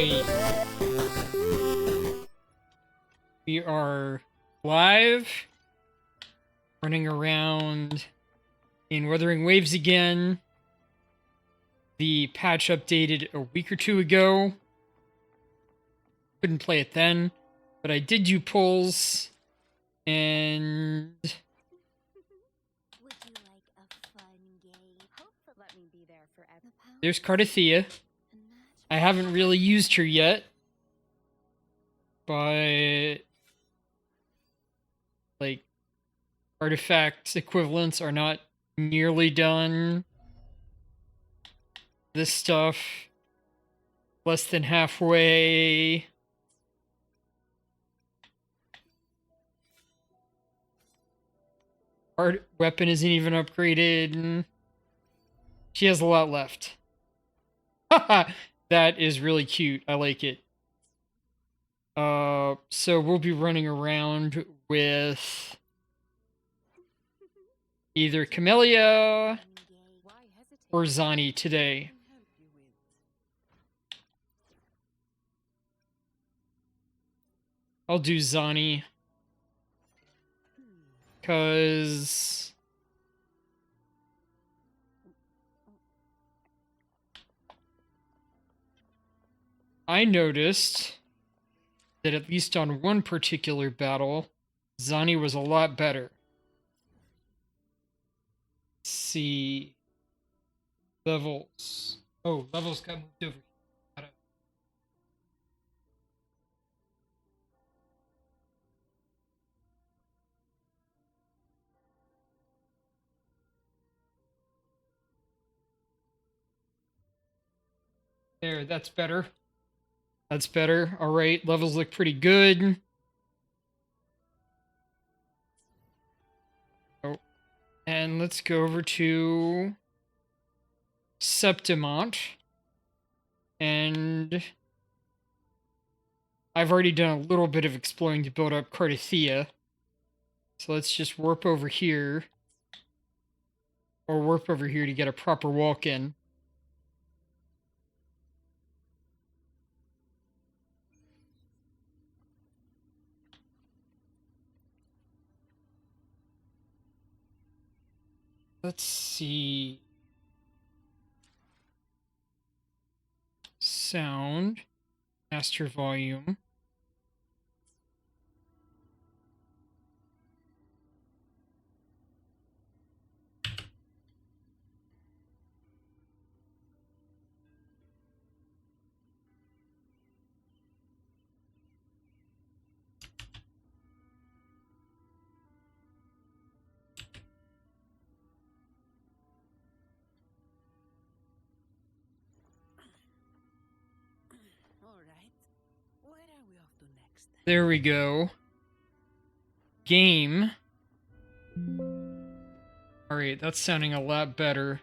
Alright. We are live. Running around in Wuthering Waves again. The patch updated a week or two ago. Couldn't play it then, but I did do pulls. And there's Cardathea. I haven't really used her yet, but like artifact equivalents are not nearly done. This stuff less than halfway. Art weapon isn't even upgraded. She has a lot left. That is really cute. I like it. So we'll be running around with either Camellia or Zani today. I'll do Zani. Because I noticed that at least on one particular battle, Zani was a lot better. Let's see. Levels. Oh, levels got moved over. There, that's better. That's better. All right, levels look pretty good. Oh, and let's go over to Septimont. And I've already done a little bit of exploring to build up Cardathea. So let's just warp over here. Or warp over here to get a proper walk in. Let's see. Sound. Master volume. There we go. Game. Alright, that's sounding a lot better.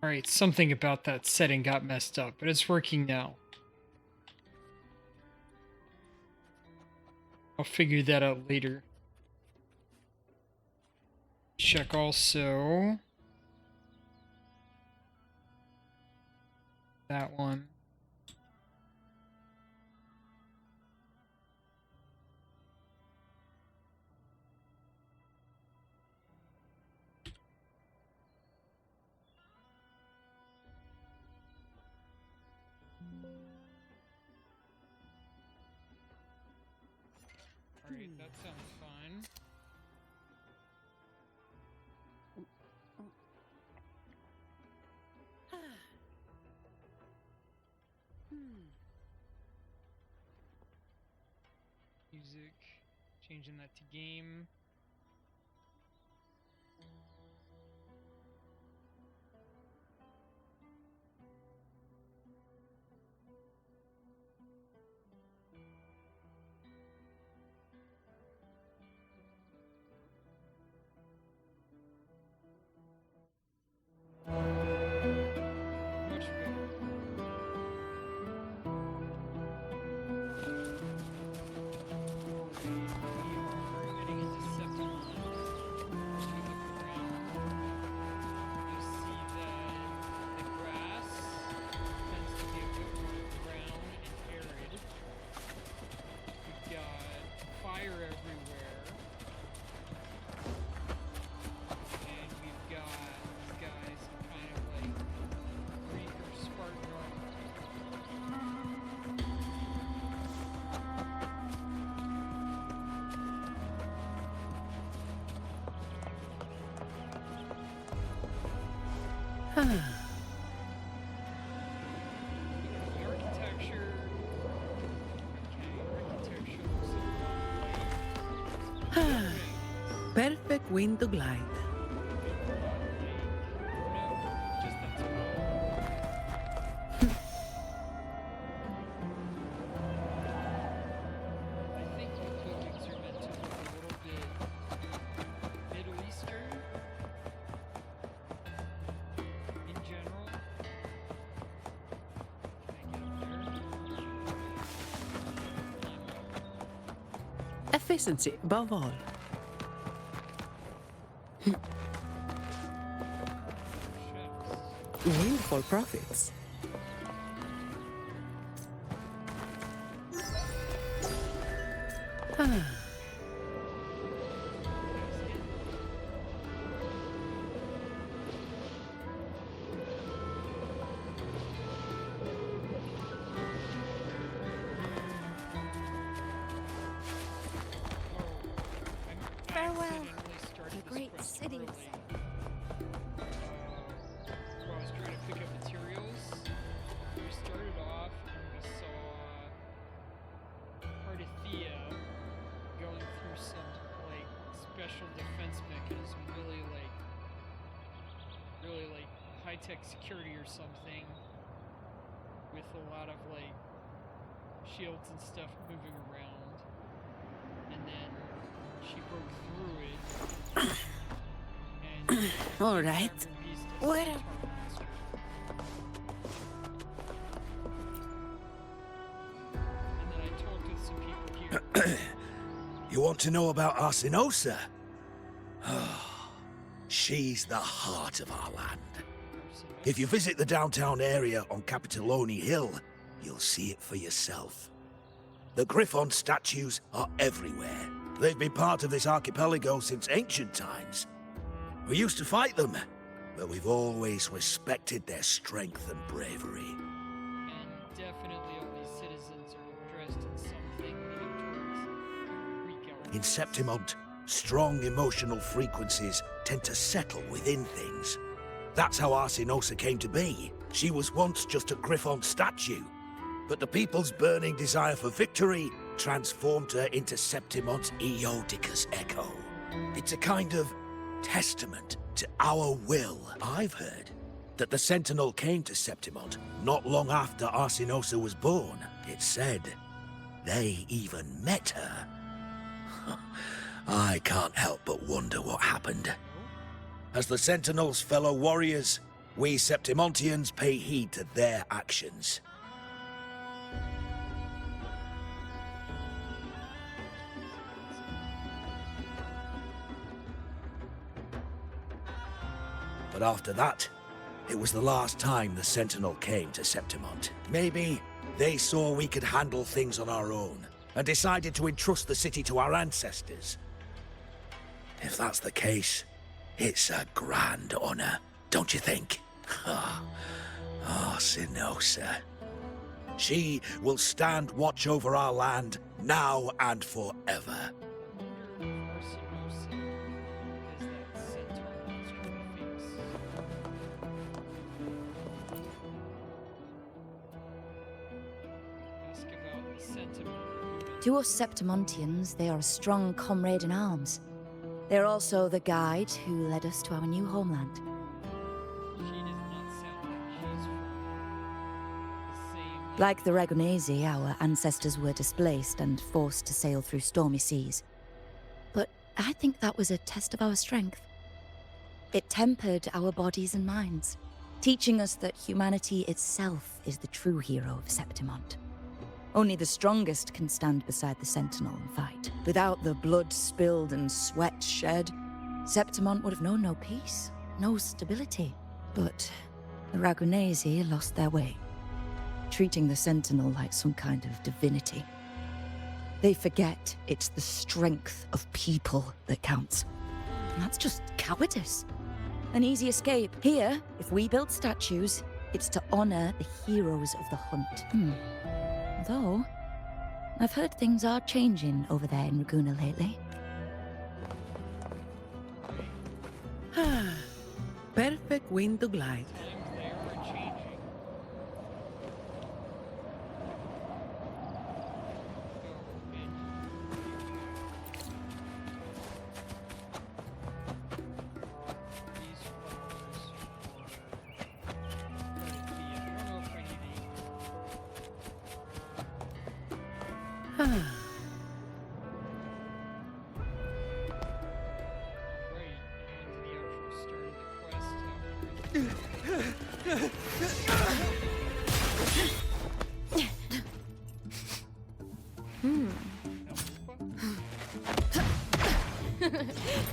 Alright, something about that setting got messed up, but it's working now. I'll figure that out later. Check also that one. Alright, that sounds fine. Music, changing that to game. Much better. We are heading into Architecture. Okay, architecture looks like Perfect wind to glide. just that spot. I think the buildings are meant to look a little bit Middle Eastern in general. Can I get up there? Efficiency above all. Windfall profits. Farewell, The great cities. While I was trying to pick up materials, we started off and we saw Cardathea going through some like special defense mechanism, really like high-tech security or something, with a lot of like shields and stuff moving around, and then she broke through it. And All right. Where? And then I talked with some people here. You want to know about Arsinosa? She's the heart of our land. If you visit the downtown area on Capitolone Hill, you'll see it for yourself. The Griffon statues are everywhere. They've been part of this archipelago since ancient times. We used to fight them, but we've always respected their strength and bravery. And definitely all these citizens are dressed in something leading towards Greek elements. In Septimont, strong emotional frequencies tend to settle within things. That's how Arsinosa came to be. She was once just a Griffon statue, but the people's burning desire for victory transformed her into Septimont's Eodica's echo. It's a kind of testament to our will. I've heard that the Sentinel came to Septimont not long after Arsinosa was born. It's said they even met her. I can't help but wonder what happened. As the Sentinel's fellow warriors, we Septimontians pay heed to their actions. But after that, it was the last time the Sentinel came to Septimont. Maybe they saw we could handle things on our own, and decided to entrust the city to our ancestors. If that's the case, it's a grand honor, don't you think? Arsinosa. She will stand watch over our land now and forever. To us Septimontians, they are a strong comrade in arms. They're also the guide who led us to our new homeland. Like the Ragonesi, our ancestors were displaced and forced to sail through stormy seas. But I think that was a test of our strength. It tempered our bodies and minds, teaching us that humanity itself is the true hero of Septimont. Only the strongest can stand beside the Sentinel and fight. Without the blood spilled and sweat shed, Septimont would have known no peace, no stability. But the Ragonesi lost their way, treating the Sentinel like some kind of divinity. They forget it's the strength of people that counts. And that's just cowardice. An easy escape. Here, if we build statues, it's to honor the heroes of the hunt. Though, I've heard things are changing over there in Raguna lately. Perfect wind to glide. Right, and the actual start of the quest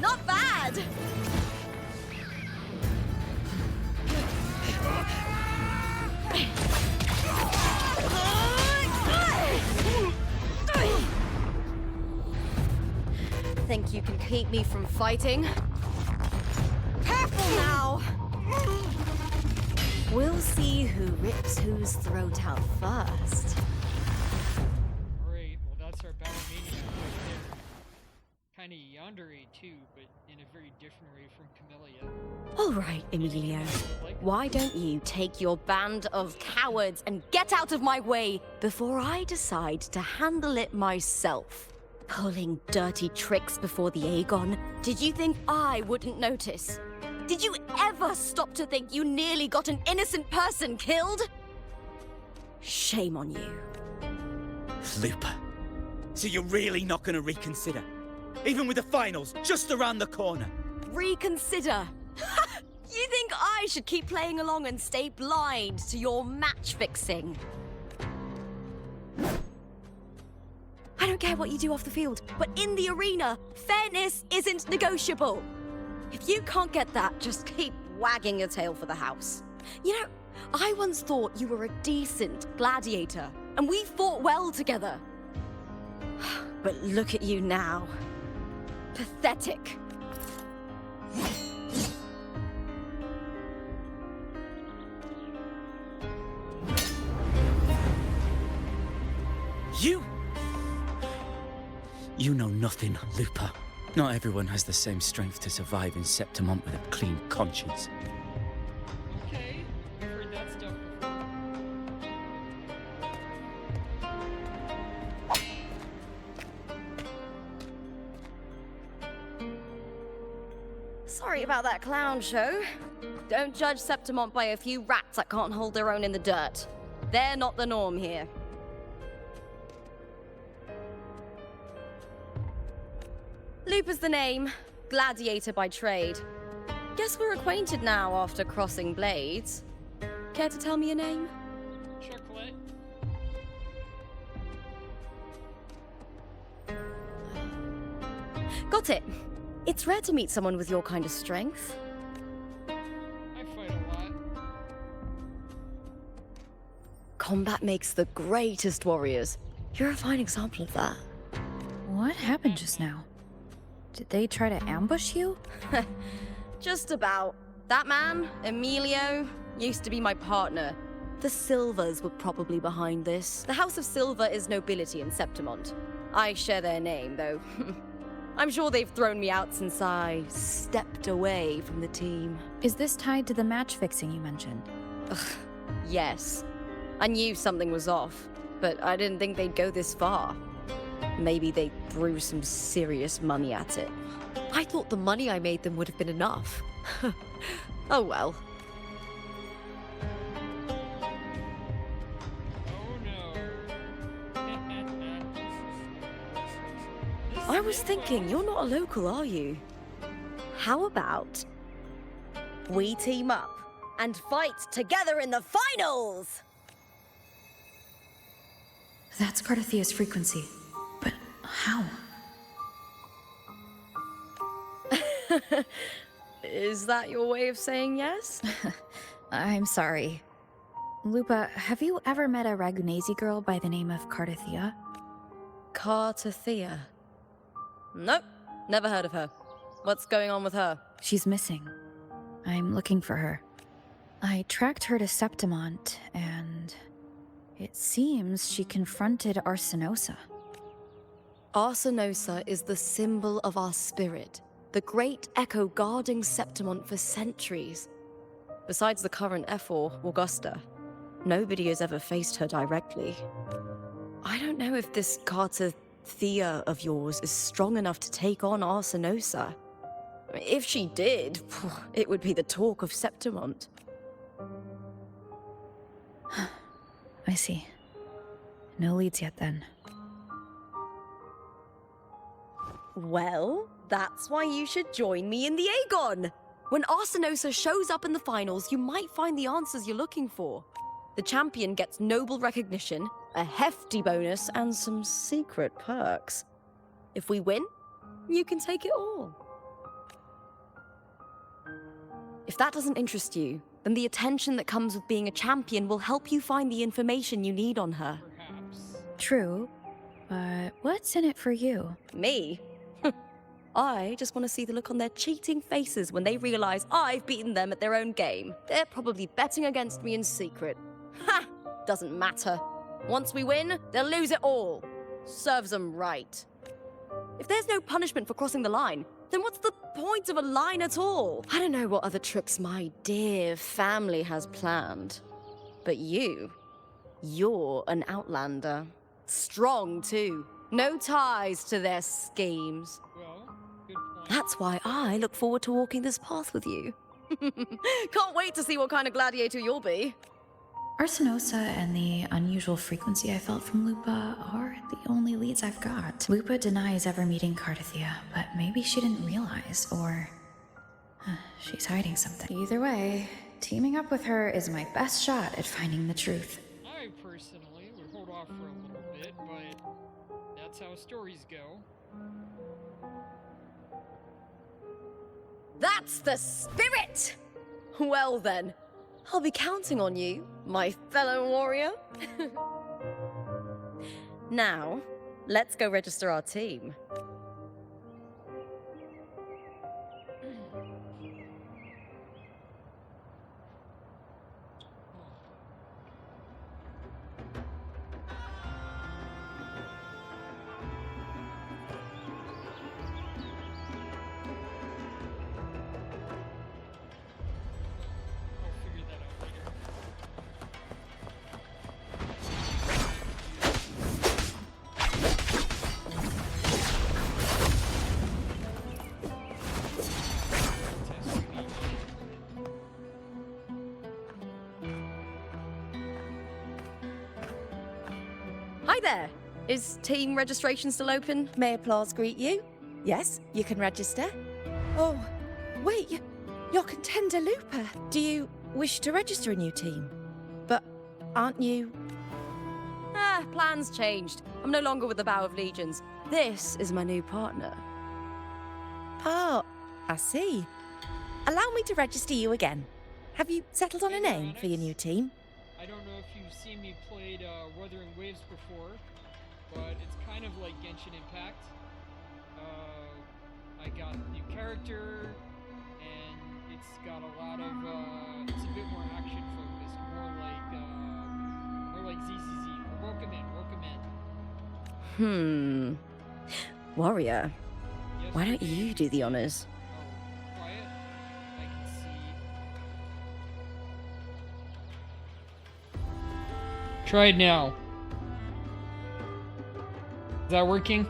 Not bad! Think you can keep me from fighting? Careful now! We'll see who rips whose throat out first. Alright, well that's our battle maniac right there. Kinda yandere too, but in a very different way from Camellia. All right, Emilio. Why don't you take your band of cowards and get out of my way before I decide to handle it myself? Pulling dirty tricks before the Aegon? Did you think I wouldn't notice? Did you ever stop to think you nearly got an innocent person killed? Shame on you. Looper. So you're really not gonna reconsider? Even with the finals just around the corner? Reconsider. You think I should keep playing along and stay blind to your match fixing? I don't care what you do off the field, but in the arena, fairness isn't negotiable. If you can't get that, just keep wagging your tail for the house. You know, I once thought you were a decent gladiator, and we fought well together. But look at you now. Pathetic. You know nothing, Looper. Not everyone has the same strength to survive in Septimont with a clean conscience. Okay, I've heard that stuff before. Sorry about that clown show. Don't judge Septimont by a few rats that can't hold their own in the dirt. They're not the norm here. Looper's the name, gladiator by trade. Guess we're acquainted now after crossing blades. Care to tell me your name? Chocolate. Got it. It's rare to meet someone with your kind of strength. I fight a lot. Combat makes the greatest warriors. You're a fine example of that. What happened just now? Did they try to ambush you? Just about. That man, Emilio, used to be my partner. The Silvers were probably behind this. The House of Silver is nobility in Septimont. I share their name, though. I'm sure they've thrown me out since I stepped away from the team. Is this tied to the match fixing you mentioned? Yes. I knew something was off, but I didn't think they'd go this far. Maybe they threw some serious money at it. I thought the money I made them would have been enough. Oh well. Oh no. I was thinking, you're not a local, are you? How about we team up and fight together in the finals? That's Cardathia's frequency. But how? Is that your way of saying yes? I'm sorry. Lupa, have you ever met a Ragunesi girl by the name of Cardathia? Cardathia? Nope, never heard of her. What's going on with her? She's missing. I'm looking for her. I tracked her to Septimont, and it seems she confronted Arsinosa. Arsinosa is the symbol of our spirit, the great echo guarding Septimont for centuries. Besides the current Ephor, Augusta, nobody has ever faced her directly. I don't know if this Cardathia of yours is strong enough to take on Arsinosa. If she did, it would be the talk of Septimont. I see. No leads yet, then. Well, that's why you should join me in the Aegon. When Arsinosa shows up in the finals, you might find the answers you're looking for. The champion gets noble recognition, a hefty bonus, and some secret perks. If we win, you can take it all. If that doesn't interest you, then the attention that comes with being a champion will help you find the information you need on her. Perhaps. True, but what's in it for you? Me? I just want to see the look on their cheating faces when they realize I've beaten them at their own game. They're probably betting against me in secret. Ha! Doesn't matter. Once we win, they'll lose it all. Serves them right. If there's no punishment for crossing the line, then what's the point of a line at all? I don't know what other tricks my dear family has planned. But you're an outlander. Strong, too. No ties to their schemes. Well, good point. That's why I look forward to walking this path with you. Can't wait to see what kind of gladiator you'll be. Arsinosa and the unusual frequency I felt from Lupa are the only leads I've got. Lupa denies ever meeting Cardathia, but maybe she didn't realize, or she's hiding something. Either way, teaming up with her is my best shot at finding the truth. I personally would hold off for a little bit, but that's how stories go. That's the spirit! Well then, I'll be counting on you, my fellow warrior. Now, let's go register our team. I'll figure that out later. Test speech. Hi there! Is team registration still open? May Applause greet you? Yes, you can register. Oh, wait, you're Contender Lupa. Do you wish to register a new team? But aren't you... plans changed. I'm no longer with the Bow of Legions. This is my new partner. Oh, I see. Allow me to register you again. Have you settled on a name for your new team? I don't know if you've seen me played Wuthering Waves before, but it's kind of like Genshin Impact. I got a new character, and it's got a lot of, it's a bit more action focused, more like ZZZ. Welcome in. Warrior, Yes, why don't you do the honors? Oh, quiet. I can see. Try it now. Is that working?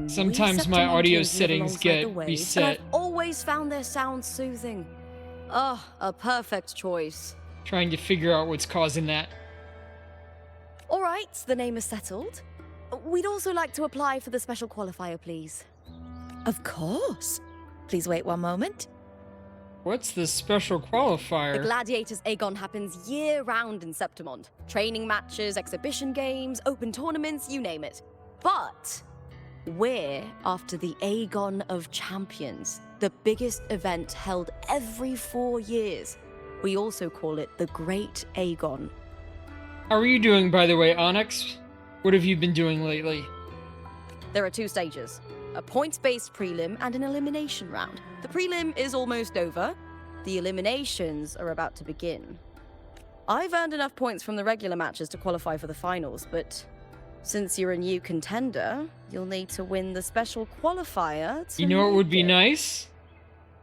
Sometimes my audio settings get reset. And I've always found their sound soothing. A perfect choice. Trying to figure out what's causing that. All right, the name is settled. We'd also like to apply for the special qualifier, please. Of course. Please wait one moment. What's the special The qualifier? Gladiators Aegon happens year-round in Septimond. Training matches, exhibition games, open tournaments, you name it. But we're after the Aegon of Champions, the biggest event held every 4 years. We also call it the Great Aegon. How are you doing, by the way, Onyx? What have you been doing lately? There are 2 stages, a points-based prelim and an elimination round. The prelim is almost over. The eliminations are about to begin. I've earned enough points from the regular matches to qualify for the finals, but since you're a new contender, you'll need to win the special qualifier to You know what would make be it. nice?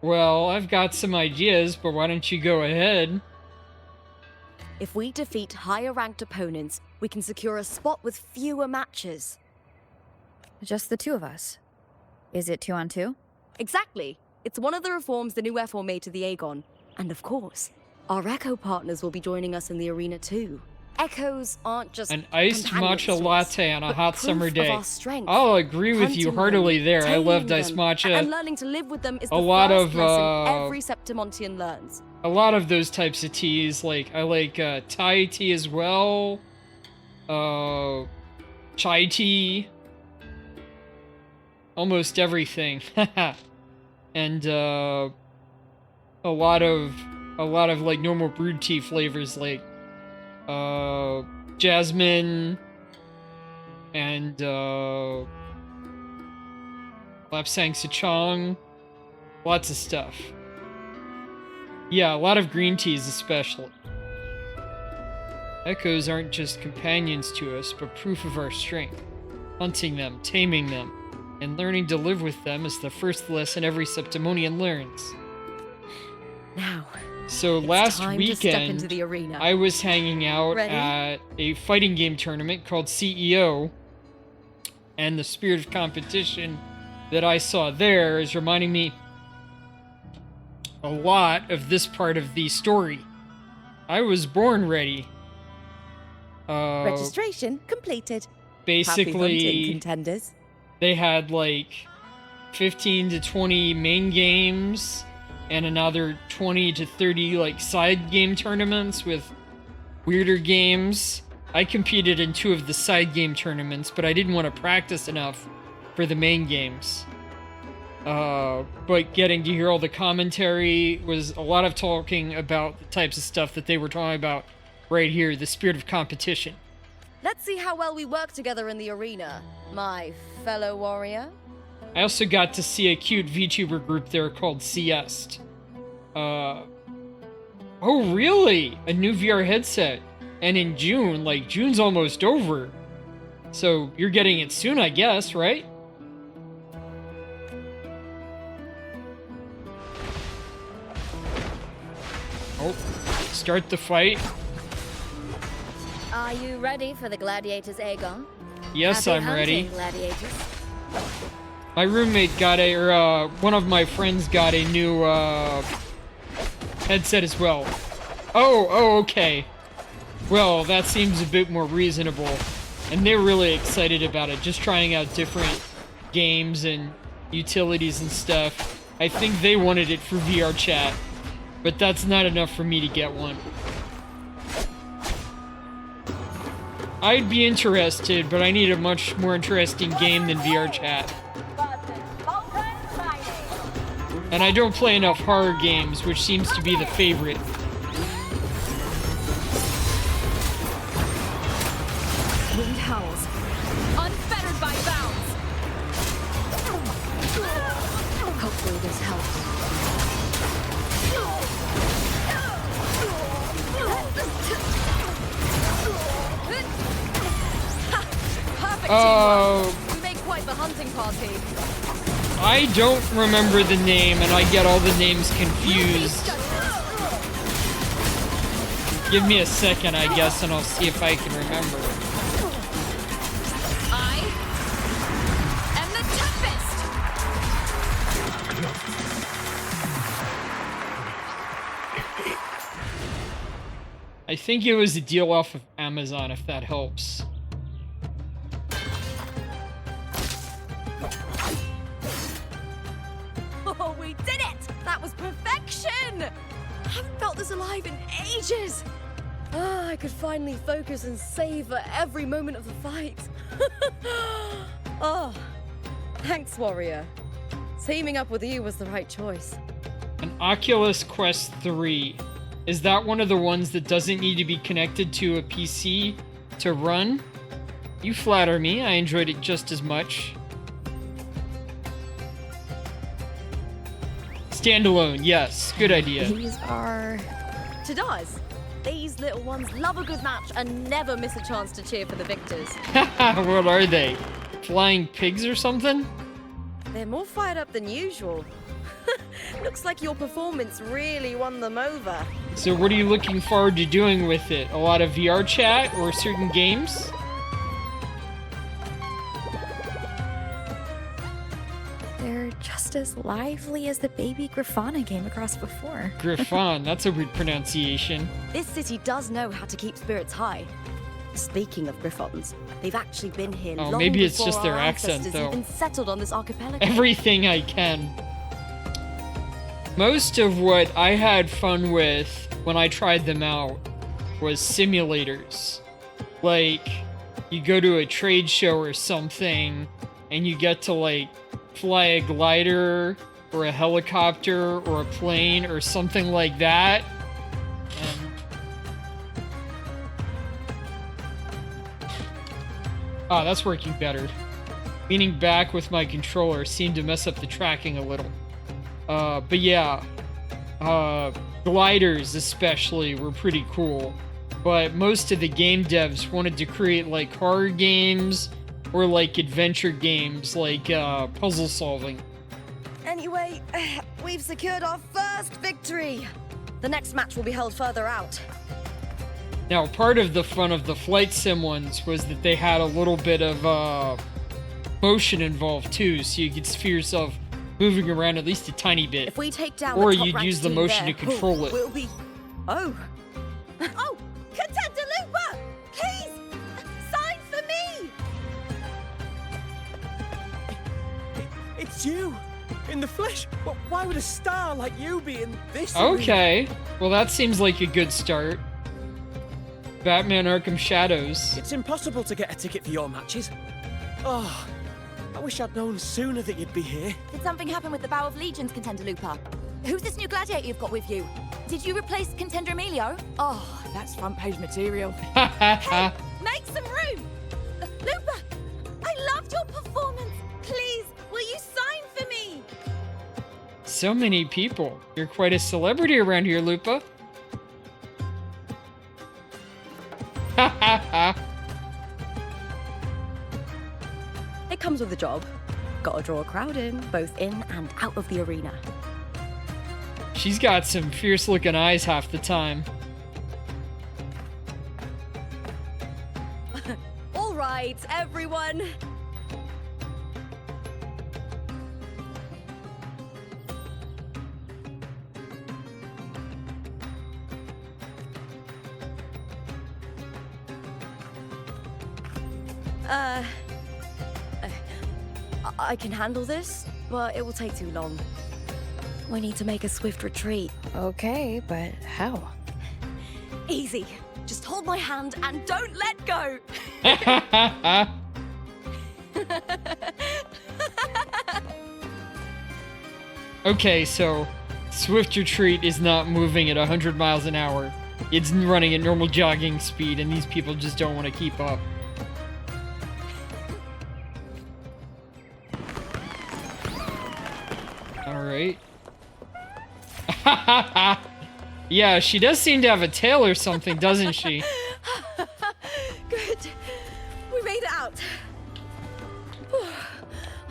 Well, I've got some ideas, but why don't you go ahead? If we defeat higher-ranked opponents, we can secure a spot with fewer matches. Just the 2 of us. Is it 2 on 2? Exactly. It's one of the reforms the new F4 made to the Aegon. And of course, our Echo partners will be joining us in the arena too. Echoes aren't just An iced companions matcha to us, latte on a but hot proof summer of day. our strength. I'll agree with you Hunting heartily them, there. I taming loved iced them, matcha. and learning to live with them is A the lot first of, lesson every Septimontian learns. A lot of those types of teas, like I like Thai tea as well, chai tea, almost everything, and a lot of like normal brewed tea flavors like jasmine and lapsang souchong, lots of stuff. Yeah, a lot of green teas especially. Echoes aren't just companions to us, but proof of our strength. Hunting them, taming them, and learning to live with them is the first lesson every Septimonian learns. Now, So it's last time to step into weekend, the arena. I was hanging out Ready? at a fighting game tournament called CEO, and the spirit of competition that I saw there is reminding me a lot of this part of the story. I was born ready. Registration completed. Happy hunting, Basically, contenders. they had like 15 to 20 main games and another 20 to 30 like side game tournaments with weirder games. I competed in 2 of the side game tournaments, but I didn't want to practice enough for the main games. But getting to hear all the commentary was a lot of talking about the types of stuff that they were talking about right here, the spirit of competition. Let's see how well we work together in the arena, my fellow warrior. I also got to see a cute VTuber group there called Siest. Oh really? A new VR headset. And in June, like June's almost over. So you're getting it soon, I guess, right? Oh, start the fight. Are you ready for the gladiators, Aegon? Yes, Happy I'm ready. hunting, gladiators. My roommate got one of my friends got a new, headset as well. Oh, okay. Well, that seems a bit more reasonable. And they're really excited about it, just trying out different games and utilities and stuff. I think they wanted it for VR chat, but that's not enough for me to get one. I'd be interested, but I need a much more interesting game than VR chat. And I don't play enough horror games, which seems to be the favorite. Wind howls, unfettered by bounds. Hopefully this helps. Perfect Oh, teamwork. We make quite the hunting party. I don't remember the name, and I get all the names confused. Give me a second, I guess, and I'll see if I can remember. I am the Tempest! I think it was a deal off of Amazon, if that helps. Oh, we did it! That was perfection! I haven't felt this alive in ages. Ah, I could finally focus and savor every moment of the fight. Oh, thanks, warrior. Teaming up with you was the right choice. An Oculus Quest 3. Is that one of the ones that doesn't need to be connected to a PC to run? You flatter me, I enjoyed it just as much. Standalone, yes, good idea. These are... to does. These little ones love a good match and never miss a chance to cheer for the victors. What are they? Flying pigs or something? They're more fired up than usual. Looks like your performance really won them over. So what are you looking forward to doing with it? A lot of VR chat or certain games? They're just as lively as the baby Grafana came across before. Griffon, that's a weird pronunciation. This city does know how to keep spirits high. Speaking of Griffons, they've actually been here Oh, long maybe it's before just their our accent, ancestors though. even settled on this archipelago. Everything I can. Most of what I had fun with when I tried them out was simulators. Like, you go to a trade show or something, and you get to, like, fly a glider, or a helicopter, or a plane, or something like that. Ah, that's working better. Leaning back with my controller seemed to mess up the tracking a little. But yeah, gliders especially were pretty cool. But most of the game devs wanted to create like horror games or like adventure games like puzzle solving. Anyway, we've secured our first victory. The next match will be held further out. Now, part of the fun of the flight sim ones was that they had a little bit of motion involved too, so you could feel yourself moving around at least a tiny bit. If we take down Or the top you'd ranked use the team motion there, to control it. We'll be... Oh. Oh! Contender Looper! Please! Sign for me! It's you! In the flesh! Why would a star like you be in this? Okay. Well, that seems like a good start. Batman Arkham Shadows. It's impossible to get a ticket for your matches. Oh, I wish I'd known sooner that you'd be here. Did something happen with the Bow of Legions, Contender Looper? Who's this new gladiator you've got with you? Did you replace Contender Emilio? Oh, that's front page material. Hey, make some room! Looper, I loved your performance. Please, will you sign for me? So many people. You're quite a celebrity around here, Lupa. It comes with the job. Gotta draw a crowd in, both in and out of the arena. She's got some fierce looking eyes half the time. All right, everyone. I can handle this, but it will take too long. We need to make a swift retreat. Okay, but how? Easy. Just hold my hand and don't let go. Okay, so Swift Retreat is not moving at 100 miles an hour. It's running at normal jogging speed, and these people just don't want to keep up. Alright. Yeah, she does seem to have a tail or something, doesn't she? Good. We made it out.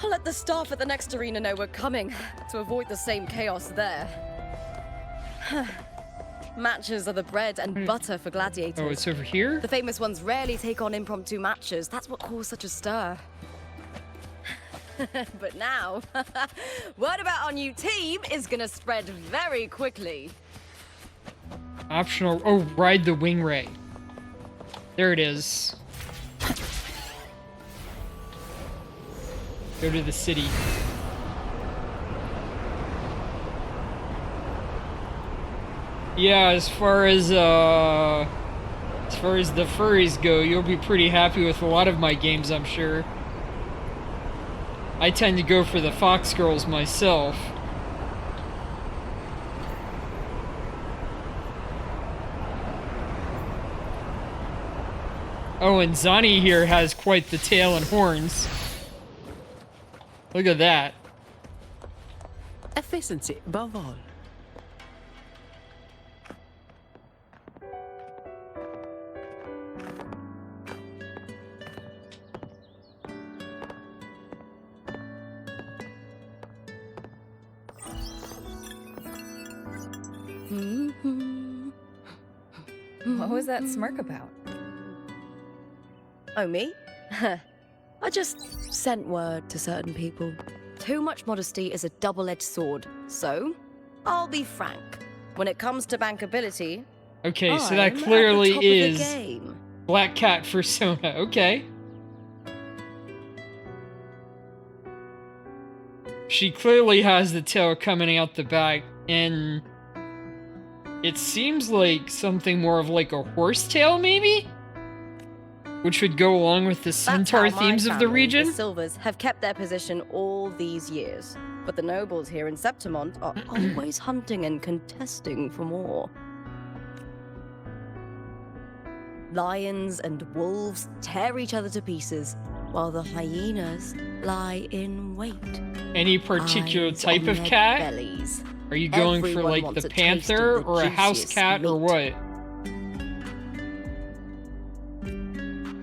I'll let the staff at the next arena know we're coming to avoid the same chaos there. Matches are the bread and butter for gladiators. Oh, it's over here? The famous ones rarely take on impromptu matches. That's what caused such a stir. But now, word about our new team is gonna spread very quickly. Optional. Oh, ride the wing ray. There it is. Go to the city. Yeah, as far as the furries go, you'll be pretty happy with a lot of my games, I'm sure. I tend to go for the Fox Girls myself. Oh, and Zani here has quite the tail and horns. Look at that. Efficiency above all. What was that smirk about? Oh, me? I just sent word to certain people. Too much modesty is a double-edged sword. So, I'll be frank. When it comes to bankability, Okay, so I'm that at the clearly top of the is game. Black cat persona, okay. She clearly has the tail coming out the back, and it seems like something more of like a horse tail, maybe? Which would go along with the centaur That's how my themes of the family, region? The Silvers have kept their position all these years. But the nobles here in Septimont are always hunting and contesting for more. Lions and wolves tear each other to pieces, while the hyenas lie in wait. Any particular Eyes type on of their cat? bellies. Are you going for Everyone like wants the a taste panther of the or a house juiciest cat or meat. what?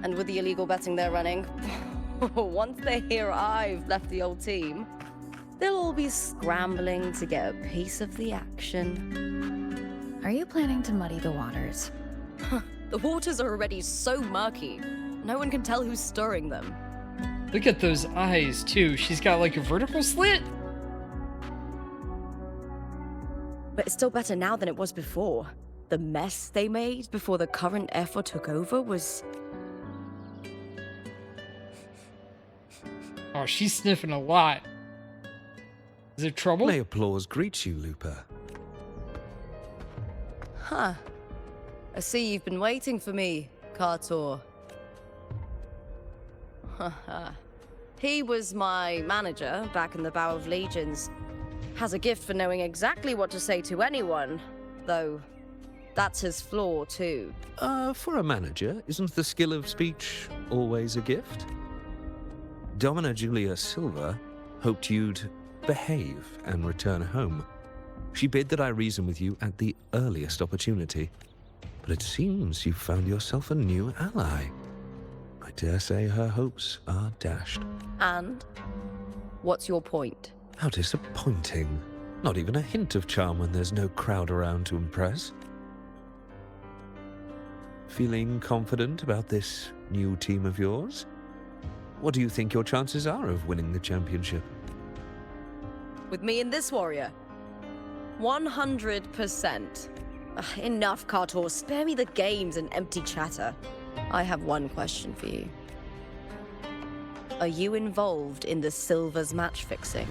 And with the illegal betting they're running, once they hear I've left the old team, they'll all be scrambling to get a piece of the action. Are you planning to muddy the waters? The waters are already so murky, no one can tell who's stirring them. Look at those eyes, too. She's got like a vertical slit? But it's still better now than it was before. The mess they made before the current effort took over was... Oh, she's sniffing a lot. Is there trouble? May applause greet you, Lupa. Huh. I see you've been waiting for me, Kartor. He was my manager back in the Bow of Legions. Has a gift for knowing exactly what to say to anyone, though that's his flaw too. For a manager, isn't the skill of speech always a gift? Domina Julia Silva hoped you'd behave and return home. She bid that I reason with you at the earliest opportunity. But it seems you've found yourself a new ally. I dare say her hopes are dashed. And? What's your point? How disappointing. Not even a hint of charm when there's no crowd around to impress. Feeling confident about this new team of yours? What do you think your chances are of winning the championship? With me and this warrior? 100%. Enough, Kartor. Spare me the games and empty chatter. I have one question for you. Are you involved in the Silvers match fixing?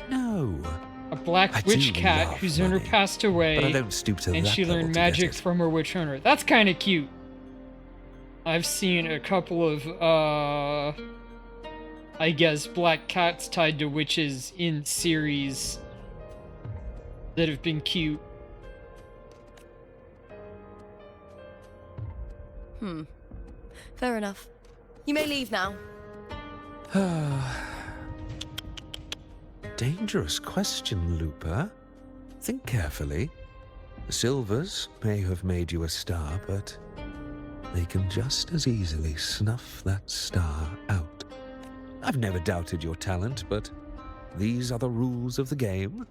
No. A black I witch do cat love whose owner money, passed away, but I don't stoop to and that she level learned to get magic it. from her witch owner. That's kind of cute. I've seen a couple of, I guess, black cats tied to witches in series that have been cute. Fair enough. You may leave now. Dangerous question, Lupa. Think carefully. The Silvers may have made you a star, but they can just as easily snuff that star out. I've never doubted your talent, but these are the rules of the game.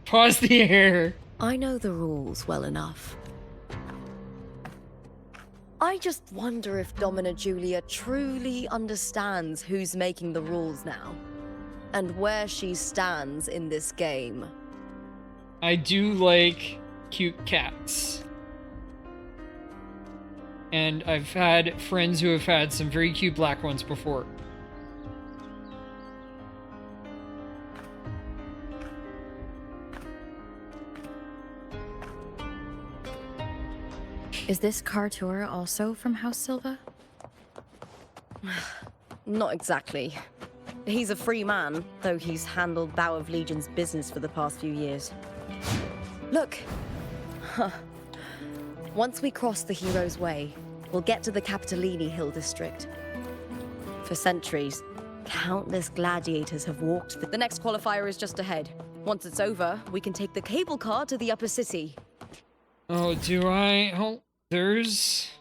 Pause the air. I know the rules well enough. I just wonder if Domina Julia truly understands who's making the rules now, and where she stands in this game. I do like cute cats. And I've had friends who have had some very cute black ones before. Is this Kartor also from House Silva? Not exactly. He's a free man, though he's handled Bow of Legion's business for the past few years. Look! Once we cross the Hero's Way, we'll get to the Capitolini Hill district. For centuries, countless gladiators have walked. The next qualifier is just ahead. Once it's over, we can take the cable car to the upper city. Oh, do I? Oh, there's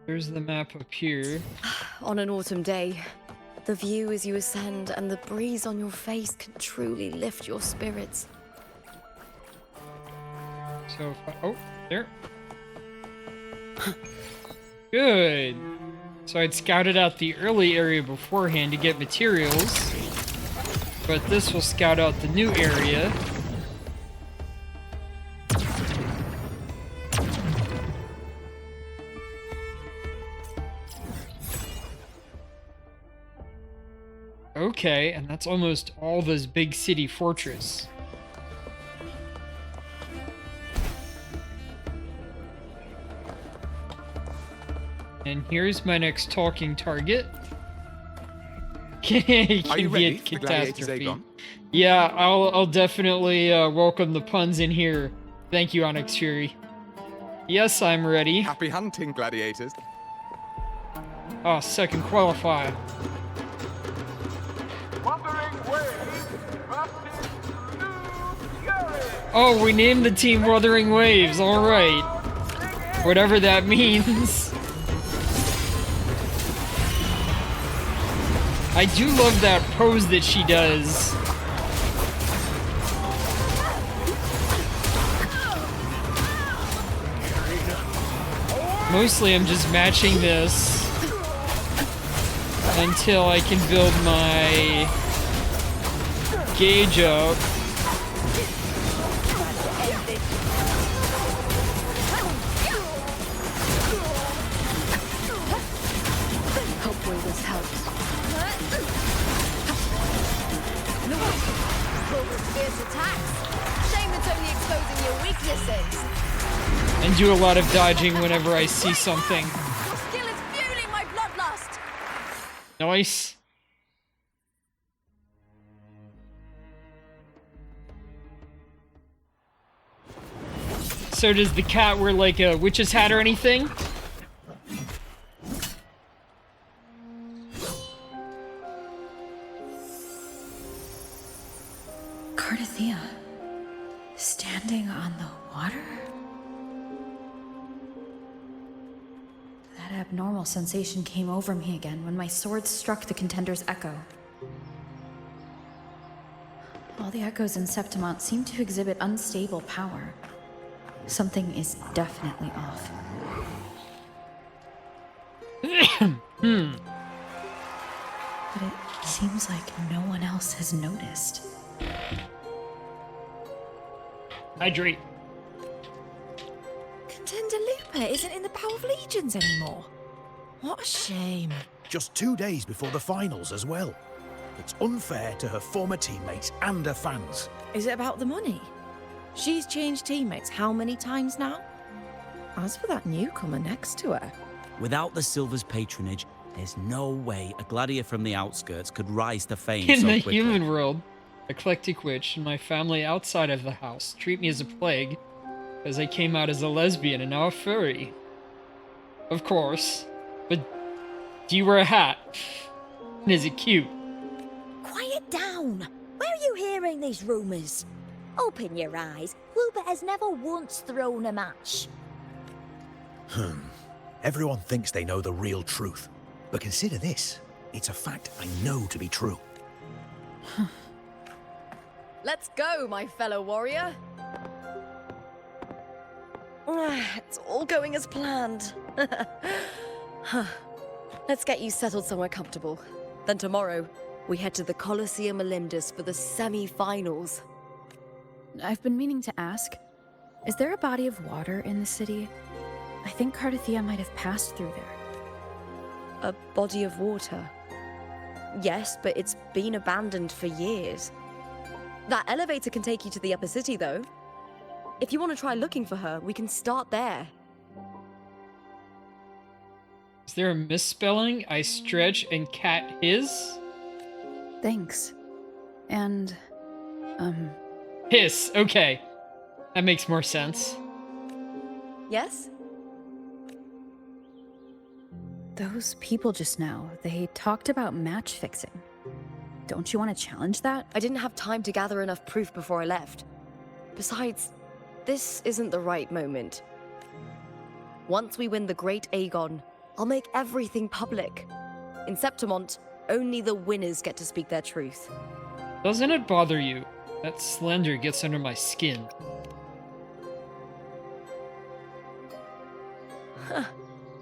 the map up here. On an autumn day, the view as you ascend and the breeze on your face can truly lift your spirits. So, if I, oh, there. Good. So I'd scouted out the early area beforehand to get materials, but this will scout out the new area. Okay, and that's almost all this big city fortress. And here's my next talking target. Can Are you be a ready for Gladiators catastrophe. Aegon? Yeah, I'll definitely welcome the puns in here. Thank you, Onyx Fury. Yes, I'm ready. Happy hunting, gladiators. Oh, second qualify. Oh, we named the team Wuthering Waves, alright. Whatever that means. I do love that pose that she does. Mostly I'm just matching this until I can build my gauge up. Hopefully this helps. Fierce attacks. Shame it's only exposing your weaknesses. And do a lot of dodging whenever I see something. Your skill is fueling my bloodlust. Nice. So does the cat wear like a witch's hat or anything? Cardathea, standing on the water? That abnormal sensation came over me again when my sword struck the contender's echo. All the echoes in Septimont seem to exhibit unstable power. Something is definitely off. But it seems like no one else has noticed. Hydrate. Contender Lupa isn't in the Power of Legions anymore. What a shame. Just 2 days before the finals as well. It's unfair to her former teammates and her fans. Is it about the money? She's changed teammates how many times now? As for that newcomer next to her... Without the Silver's patronage, there's no way a gladiator from the outskirts could rise to fame In so the quickly. human world, Eclectic Witch and my family outside of the house treat me as a plague, as I came out as a lesbian and now a furry. Of course. But do you wear a hat? And is it cute? Quiet down! Where are you hearing these rumours? Open your eyes. Wilbur has never once thrown a match. Everyone thinks they know the real truth. But consider this. It's a fact I know to be true. Let's go, my fellow warrior. It's all going as planned. Let's get you settled somewhere comfortable. Then tomorrow, we head to the Colosseum Olympus for the semi-finals. I've been meaning to ask, is there a body of water in the city? I think Cardathea might have passed through there. A body of water? Yes, but it's been abandoned for years. That elevator can take you to the upper city, though. If you want to try looking for her, we can start there. Is there a misspelling? I stretch and cat his? Thanks. And, Hiss, okay. That makes more sense. Yes? those people just now, they talked about match fixing. Don't you want to challenge that? I didn't have time to gather enough proof before I left. Besides, this isn't the right moment. Once we win the Great Aegon, I'll make everything public. In Septimont, only the winners get to speak their truth. Doesn't it bother you that Slender gets under my skin?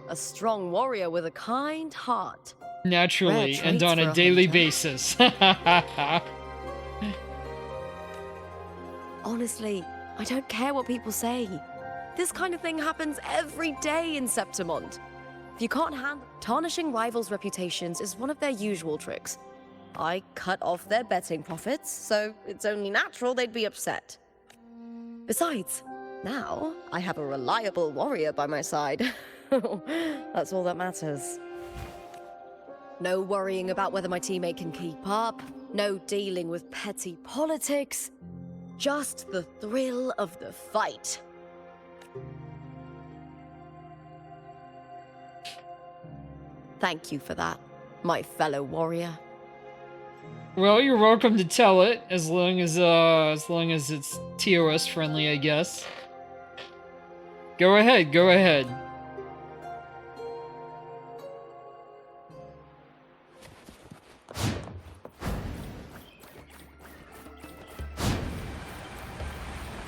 A strong warrior with a kind heart. Naturally, Rare and traits on for a a daily hunter. basis. Honestly, I don't care what people say. This kind of thing happens every day in Septimont. If you can't handle tarnishing rivals' reputations is one of their usual tricks. I cut off their betting profits, so it's only natural they'd be upset. Besides, now I have a reliable warrior by my side. That's all that matters. No worrying about whether my teammate can keep up, no dealing with petty politics, just the thrill of the fight. Thank you for that, my fellow warrior. Well, you're welcome to tell it, as long as it's TOS friendly, I guess. Go ahead, go ahead.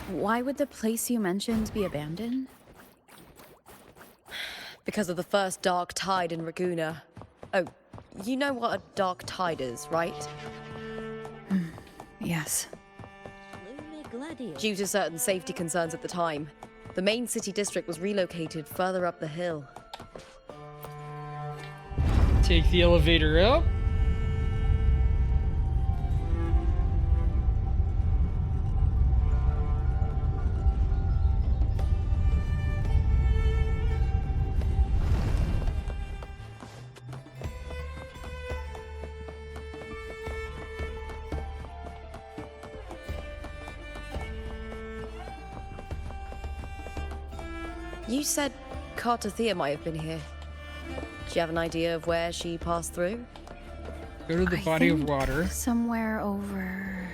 Why would the place you mentioned be abandoned? Because of the first dark tide in Raguna. Oh, you know what a dark tide is, right? Yes. Due to certain safety concerns at the time, the main city district was relocated further up the hill. Take the elevator up. You said Cartothea might have been here. Do you have an idea of where she passed through? Go to the body of water. Somewhere over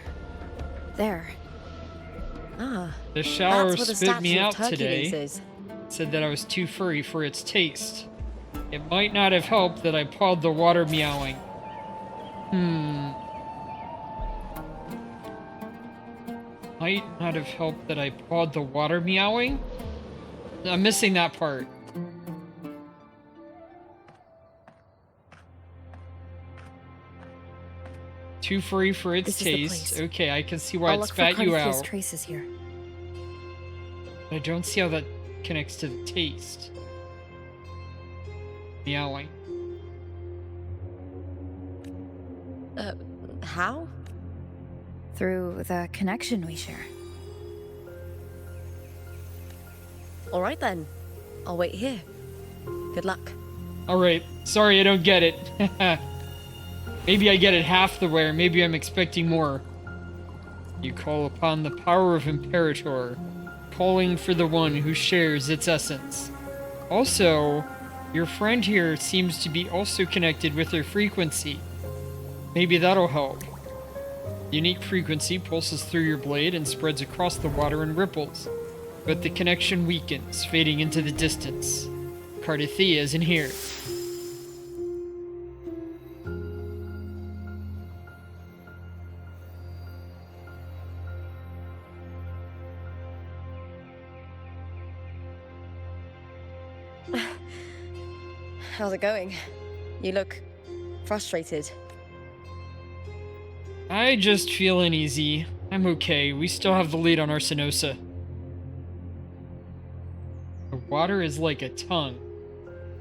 there. Ah. The shower that's where the spit me statue out of today. Hercules is. Said that I was too furry for its taste. It might not have helped that I pawed the water meowing. Might not have helped that I pawed the water meowing? I'm missing that part. Too furry for its taste. Okay, I can see why it spat you out. Traces here. But I don't see how that connects to the taste. Meowing. How? Through the connection we share. All right then. I'll wait here. Good luck. Alright, sorry I don't get it. Maybe I get it half the way, or maybe I'm expecting more. You call upon the power of Imperator, calling for the one who shares its essence. Also, your friend here seems to be also connected with her frequency. Maybe that'll help. Unique frequency pulses through your blade and spreads across the water in ripples, but the connection weakens, fading into the distance. Cartothea isn't here. How's it going? You look frustrated. I just feel uneasy. I'm okay. We still have the lead on Arsinosa. The water is like a tongue.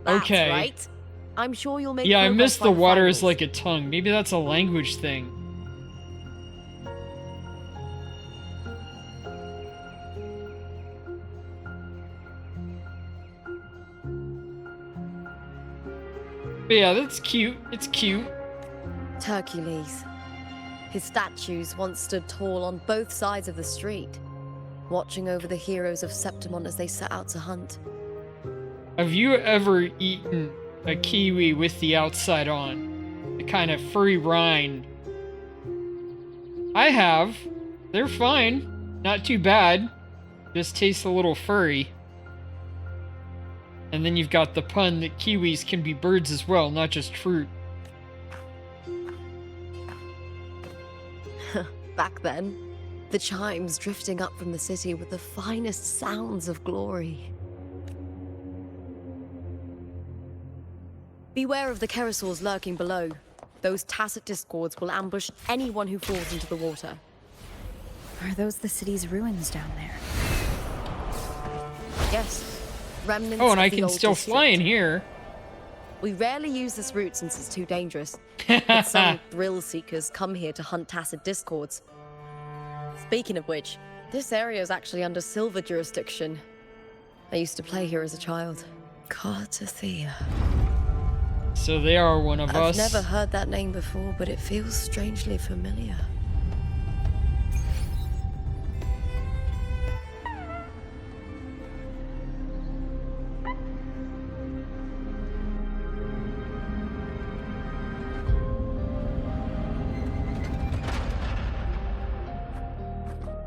That's okay. right. I'm sure you'll make Yeah, I progress missed by the water is finals. like a tongue. Maybe that's a language thing. But yeah, that's cute. It's cute. Hercules. His statues once stood tall on both sides of the street, watching over the heroes of Septimon as they set out to hunt. Have you ever eaten a kiwi with the outside on? The kind of furry rind? I have. They're fine. Not too bad. Just tastes a little furry. And then you've got the pun that kiwis can be birds as well, not just fruit. Back then, the chimes drifting up from the city with the finest sounds of glory. Beware of the Kerosaurs lurking below. Those tacit discords will ambush anyone who falls into the water. Are those the city's ruins down there? Yes. Remnants Oh, and of I the can old still district. fly in here. We rarely use this route since it's too dangerous. But some thrill seekers come here to hunt tacit discords. Speaking of which, this area is actually under Silver jurisdiction. I used to play here as a child. Cartathea. So they are one of us. I've never heard that name before, but it feels strangely familiar.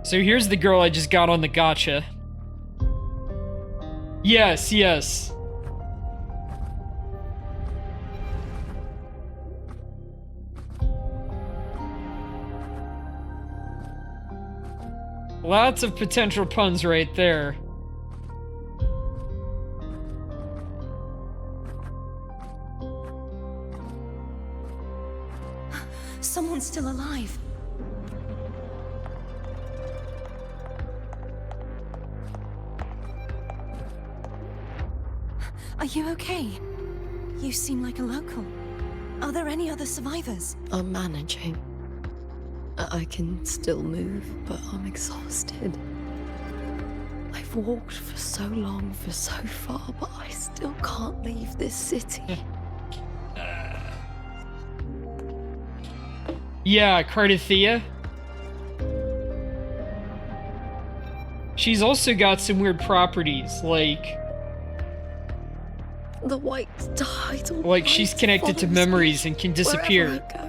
So here's the girl I just got on the gotcha. Yes, yes. Lots of potential puns right there. Someone's still alive. Are you okay? You seem like a local. Are there any other survivors? I'm managing. I can still move, but I'm exhausted. I've walked for so long, for so far, but I still can't leave this city. Yeah, Cartathea. She's also got some weird properties, like the white tidal. Like she's connected to memories and can disappear. Wherever I go.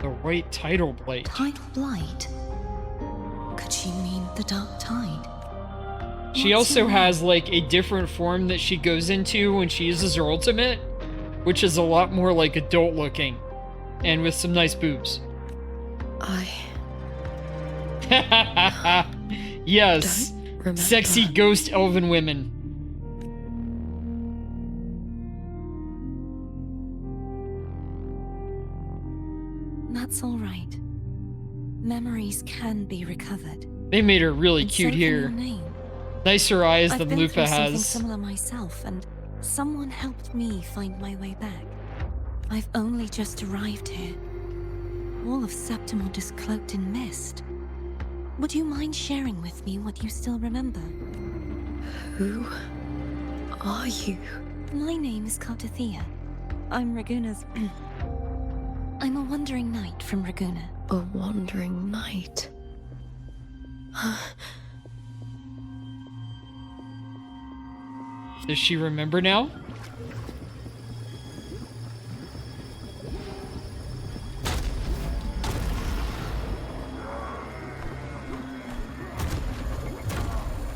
The white tidal blight. Tidal blight? Could she mean the dark tide? She also has like a different form that she goes into when she uses her ultimate, which is a lot more like adult looking and with some nice boobs. Yes. Sexy ghost elven women. That's all right. Memories can be recovered. They made her really And cute so can here. your name. Nicer eyes I've than been Lupa through something has. similar myself, and someone helped me find my way back. I've only just arrived here. All of Septimont is cloaked in mist. Would you mind sharing with me what you still remember? Who are you? My name is Cartathea. I'm Raguna's... I'm a wandering knight from Raguna. A wandering knight. Does she remember now?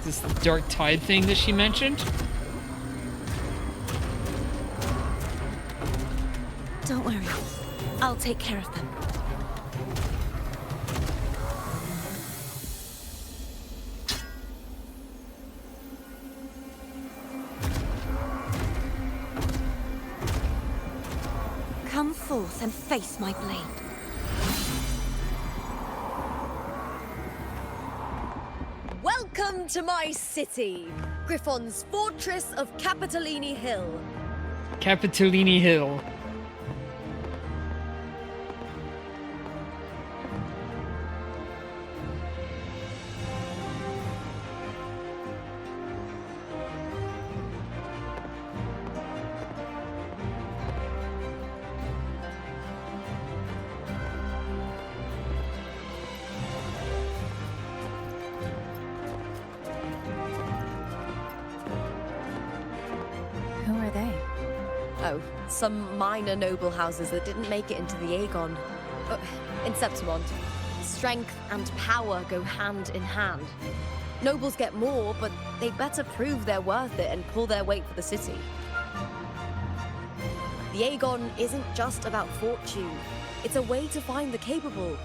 Is this the dark tide thing that she mentioned? Don't worry. I'll take care of them. Come forth and face my blade. Welcome to my city, Griffon's fortress of Capitolini Hill. Capitolini Hill. Who are they? Oh, some minor noble houses that didn't make it into the Aegon. In Septimont. Strength and power go hand in hand. Nobles get more, but they better prove they're worth it and pull their weight for the city. The Aegon isn't just about fortune. It's a way to find the capable.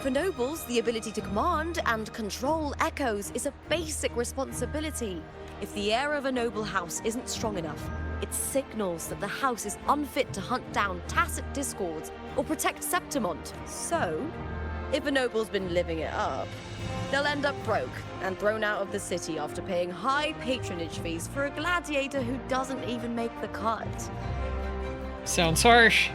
For nobles, the ability to command and control echoes is a basic responsibility. If the heir of a noble house isn't strong enough, it signals that the house is unfit to hunt down tacit discords or protect Septimont. So, if a noble's been living it up, They'll end up broke and thrown out of the city after paying high patronage fees for a gladiator who doesn't even make the cut. Sounds harsh.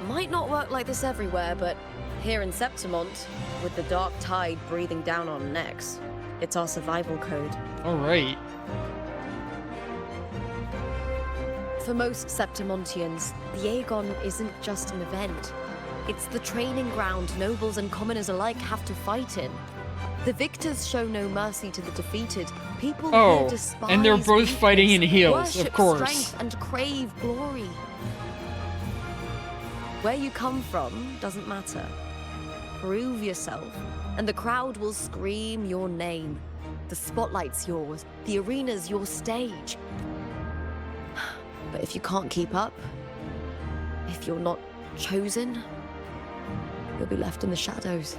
Might not work like this everywhere, but here in Septimont, with the dark tide breathing down on necks, it's our survival code. All right. For most Septimontians, the Aegon isn't just an event. It's the training ground nobles and commoners alike have to fight in. The victors show no mercy to the defeated. People who despise and they're both weakness, fighting in heels, worship of course. strength and crave glory. Where you come from doesn't matter. Prove yourself, and the crowd will scream your name. The spotlight's yours, the arena's your stage. But if you can't keep up, if you're not chosen, you'll be left in the shadows.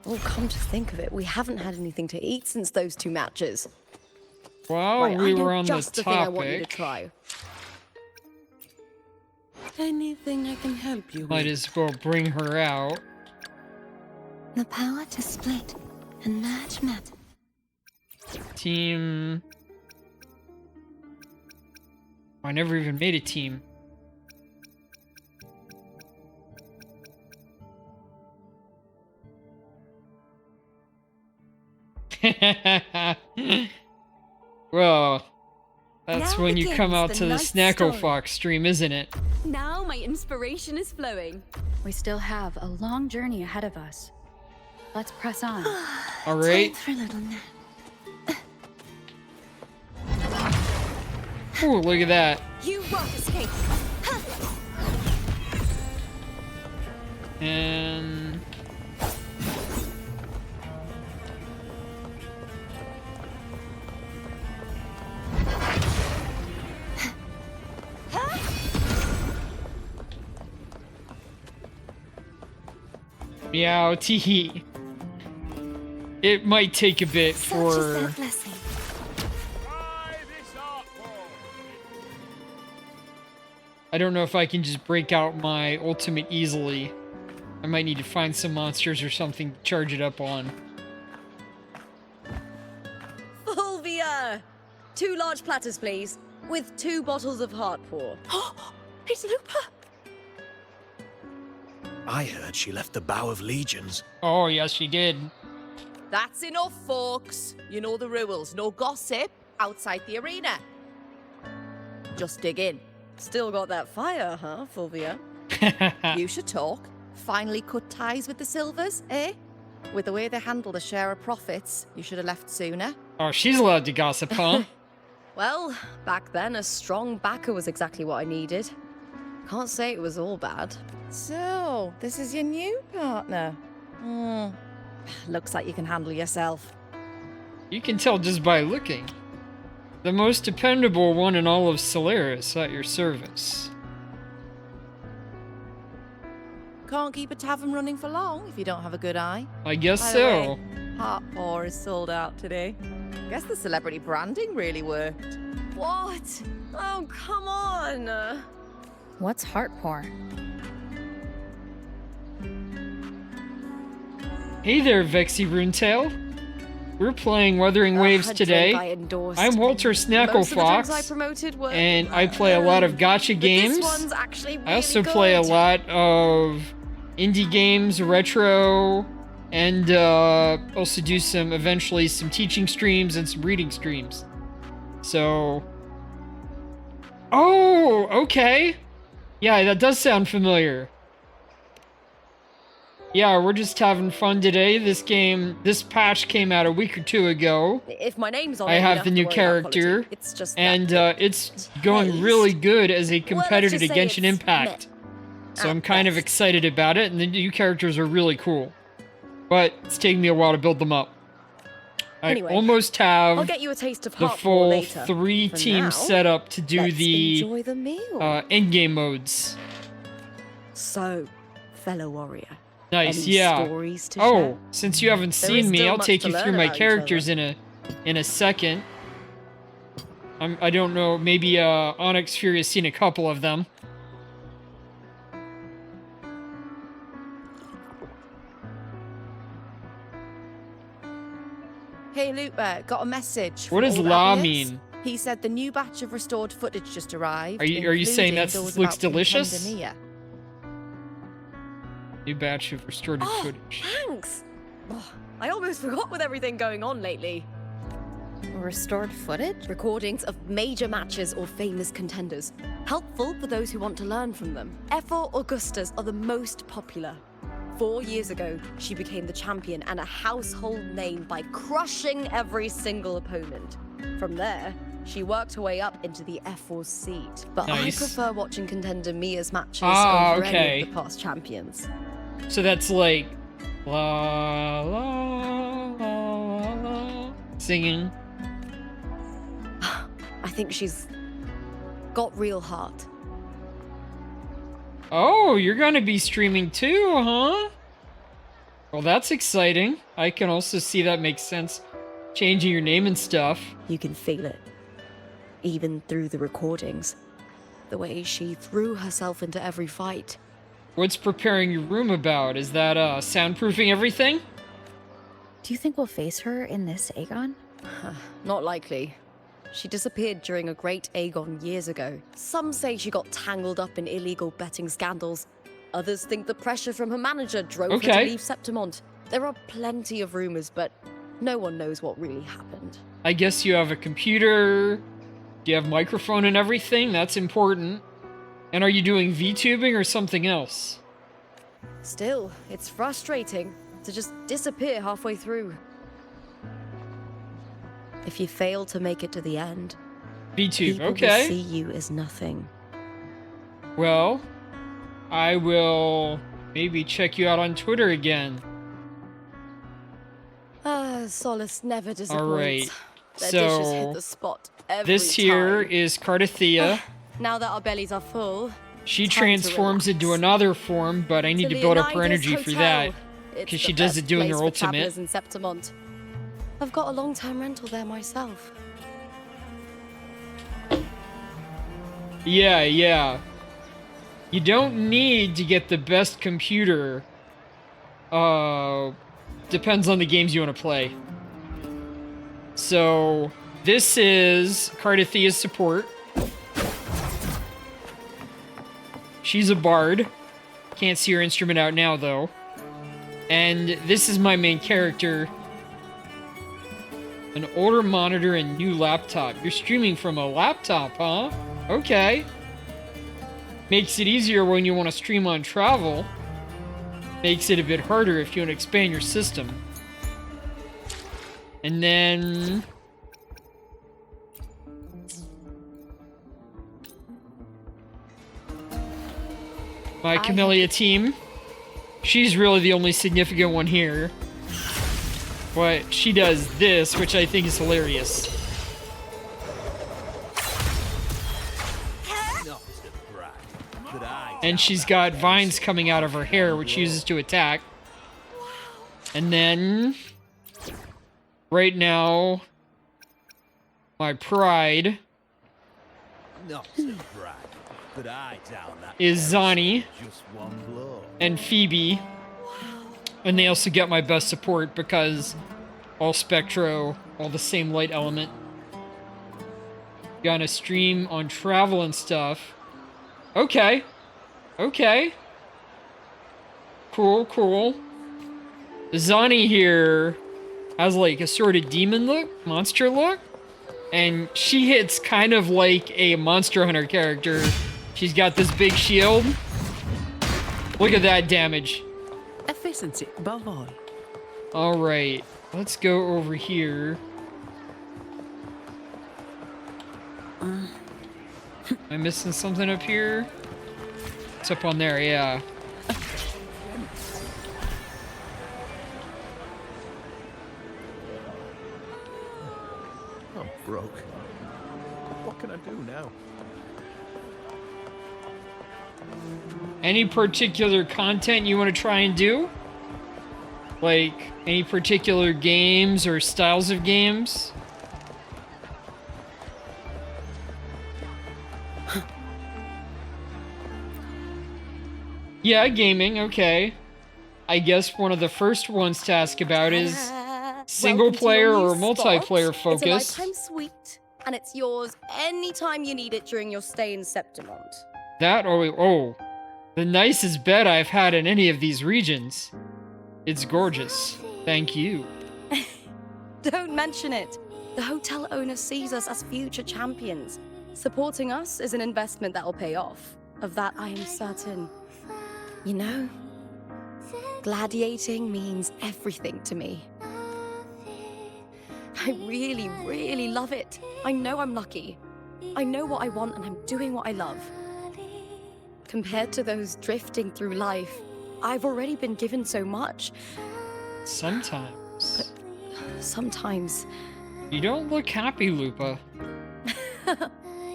Oh, come to think of it, we haven't had anything to eat since those 2 matches. Well, Right, we I know were on just the thing I want you to topic. try. Anything I can help you Might with? as well bring her out. The power to split and merge matter. Team. I never even made a team. Well, that's Now when you come begins out the to the night Snackle story. Fox stream, isn't it? Now my inspiration is flowing. We still have a long journey ahead of us. Let's press on. All right. Time for a little nap. Ooh, look at that. You won't escape. And meow tee. It might take a bit Such for is their blessing. I don't know if I can just break out my ultimate easily. I might need to find some monsters or something to charge it up on. Fulvia! 2 large platters, please, with 2 bottles of heart pour. It's Lupa. I heard she left the Bow of Legions. Oh, yes, she did. That's enough, folks. You know the rules. No gossip outside the arena. Just dig in. Still got that fire, huh, Fulvia? You should talk. Finally cut ties with the Silvers, eh? With the way they handle the share of profits, you should have left sooner. Oh, she's allowed to gossip, huh? Well, back then, a strong backer was exactly what I needed. Can't say it was all bad. So, this is your new partner. Looks like you can handle yourself. You can tell just by looking. The most dependable one in all of Solaris at your service. Can't keep a tavern running for long if you don't have a good eye. I guess By the so. way, Heart Pour is sold out today. Guess the celebrity branding really worked. What? Oh, come on! What's heart pour? Hey there, Vexy Runetail. We're playing Wuthering Waves A today. drink I endorsed. I'm Walter Snackle Most of the drinks I Fox, promoted were, and I play a lot of gacha but games. This one's actually really I also play a good. lot of indie games, retro, and also do eventually some teaching streams and some reading streams. So, oh, okay. Yeah, that does sound familiar. Yeah, we're just having fun today. This patch came out a week or 2 ago. If my name's on I it, you have don't the to new worry about quality. character, It's just and that it's going really good as a competitor to just say Genshin it's Impact. So at I'm kind of best. excited about it, and the new characters are really cool. But it's taking me a while to build them up. I Anyway, almost have I'll get you a taste of the heart pour full later. 3 For team now, setup to do let's the enjoy the meal. endgame modes. So, fellow warrior. Nice, any yeah. stories to Oh, share? since you haven't There is seen me, still I'll much take to you learn through my about each characters in a second. I don't know. Maybe Onyx Fury has seen a couple of them. Hey, Lupa, got a message. What does from la Old Abius. mean? He said the new batch of restored footage just arrived. Are you saying that including those looks about delicious? Contender Mia. New batch of restored footage. Thanks. Oh, I almost forgot with everything going on lately. Restored footage? Recordings of major matches or famous contenders. Helpful for those who want to learn from them. F4 Augustas are the most popular. 4 years ago, she became the champion and a household name by crushing every single opponent. From there, she worked her way up into the F4 seat. But Nice. I prefer watching contender Mia's matches Ah, over okay. any of the past champions. So that's like la la la la la singing. I think she's got real heart. Oh, you're gonna be streaming too, huh? Well, that's exciting. I can also see that makes sense. Changing your name and stuff. You can feel it. Even through the recordings. The way she threw herself into every fight. What's preparing your room about? Is that soundproofing everything? Do you think we'll face her in this Aegon? Not likely. She disappeared during a great Aegon years ago. Some say she got tangled up in illegal betting scandals. Others think the pressure from her manager drove her to leave Septimont. There are plenty of rumors, but no one knows what really happened. I guess you have a computer. Do you have microphone and everything? That's important. And are you doing VTubing or something else? Still, it's frustrating to just disappear halfway through. If you fail to make it to the end, VTube, people okay. will see you as nothing. Well, I will maybe check you out on Twitter again. Solace never disappoints. All right. Their dishes hit So the spot every this here time. is Cardathea. Now that our bellies are full, She time to transforms into another form, but I need to build up her Leonidas energy for Hotel. that. It's Because the she does best it doing place her for ultimate. travelers in Septimont. I've got a long-term rental there myself. Yeah. You don't need to get the best computer. Depends on the games you want to play. So, this is Cardathea's support. She's a bard. Can't see her instrument out now, though. And this is my main character. An older monitor and new laptop. You're streaming from a laptop, huh? Okay. Makes it easier when you want to stream on travel. Makes it a bit harder if you want to expand your system. And then... my Camellia team. She's really the only significant one here. But she does this, which I think is hilarious. And she's got vines coming out of her hair, which she uses to attack. And then... right now... my pride... is Zani and Phoebe. And they also get my best support because all Spectro, all the same light element. Gonna stream on travel and stuff. Okay. Cool. Zani here has like a sort of demon look, monster look. And she hits kind of like a Monster Hunter character. She's got this big shield. Look at that damage. Efficiency above all. All right, let's go over here. Am I missing something up here? It's up on there, yeah. I'm broke. What can I do now? Any particular content you want to try and do? Like, any particular games or styles of games? Yeah, gaming, okay. I guess one of the first ones to ask about is single Welcome to player your or new spot. multiplayer It's a focus. nighttime suite, and it's yours anytime you need it during your stay in Septimont. That, oh, the nicest bed I've had in any of these regions. It's gorgeous. Thank you. Don't mention it. The hotel owner sees us as future champions. Supporting us is an investment that'll pay off. Of that, I am certain. You know, gladiating means everything to me. I really, really love it. I know I'm lucky. I know what I want and I'm doing what I love. Compared to those drifting through life, I've already been given so much. Sometimes. But sometimes. You don't look happy, Lupa.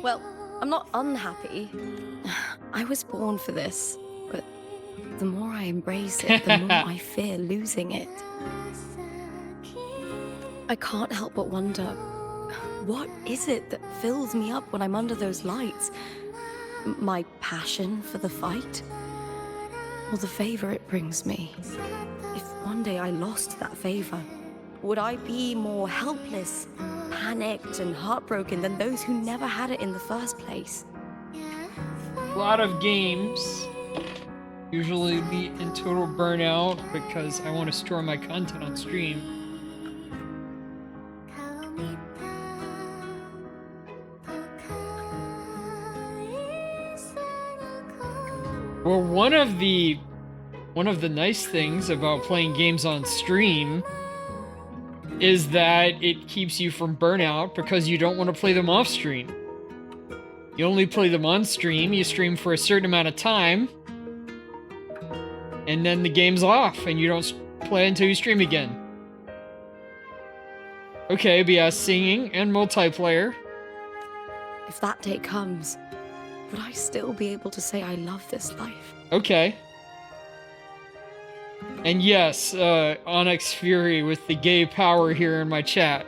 Well, I'm not unhappy. I was born for this, but the more I embrace it, the more I fear losing it. I can't help but wonder, what is it that fills me up when I'm under those lights? My passion for the fight? Or the favor it brings me? If one day I lost that favor, would I be more helpless, panicked, and heartbroken than those who never had it in the first place? A lot of games usually be in total burnout because I want to store my content on stream. Well, one of the nice things about playing games on stream is that it keeps you from burnout because you don't want to play them off stream. You only play them on stream, you stream for a certain amount of time, and then the game's off and you don't play until you stream again. Okay, but yeah, singing and multiplayer. If that day comes, would I still be able to say I love this life? Okay. And yes, Onyx Fury with the gay power here in my chat.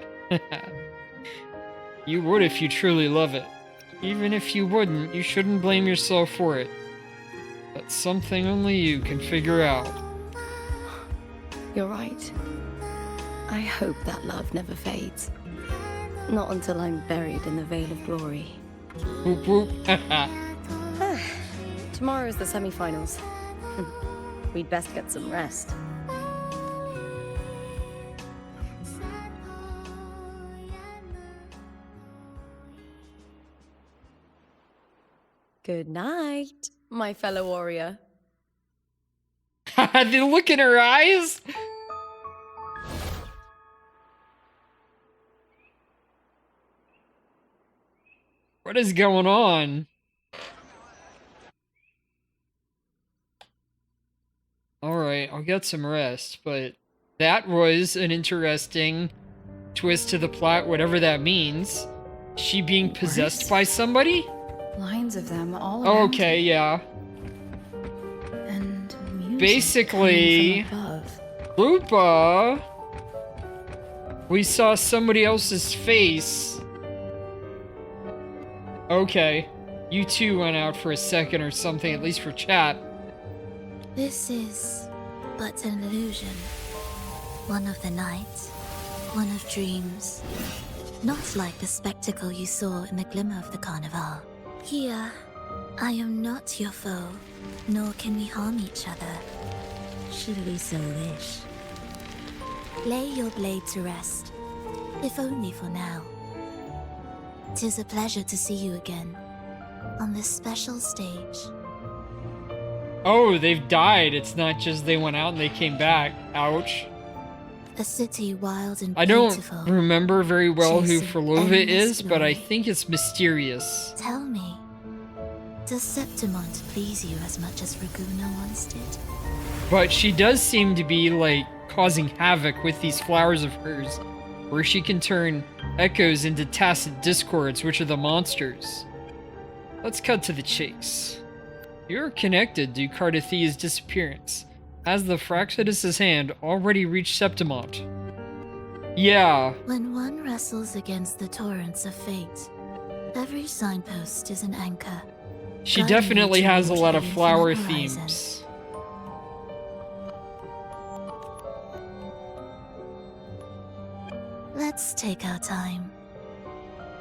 You would if you truly love it. Even if you wouldn't, you shouldn't blame yourself for it. That's something only you can figure out. You're right. I hope that love never fades. Not until I'm buried in the veil of glory. Whoop whoop. Tomorrow is the semi-finals. We'd best get some rest. Good night, my fellow warrior. The look in her eyes. What is going on? Alright, I'll get some rest, but that was an interesting twist to the plot, whatever that means. She being possessed by somebody? Lines of them all around. Okay, yeah. And music basically, coming from above. Lupa, we saw somebody else's face. Okay, you two went out for a second or something, at least for chat. This is but an illusion. One of the nights, one of dreams. Not like the spectacle you saw in the glimmer of the carnival. Here, I am not your foe, nor can we harm each other. Should we so wish. Lay your blade to rest, if only for now. 'Tis a pleasure to see you again, on this special stage. Oh, they've died. It's not just they went out and they came back. Ouch. A city wild and I don't beautiful. remember very well who Chasing Frolova endless is, but I glory. think it's mysterious. Tell me, does Septimont please you as much as Raguna once did? But she does seem to be, like, causing havoc with these flowers of hers, where she can turn echoes into tacit discords, which are the monsters. Let's cut to the chase. You're connected to Cardathia's disappearance. Has the Fraxidus' hand already reached Septimont? Yeah. When one wrestles against the torrents of fate, every signpost is an anchor. She guiding you definitely has a toward lot of the flower infinite horizon. themes. take our time.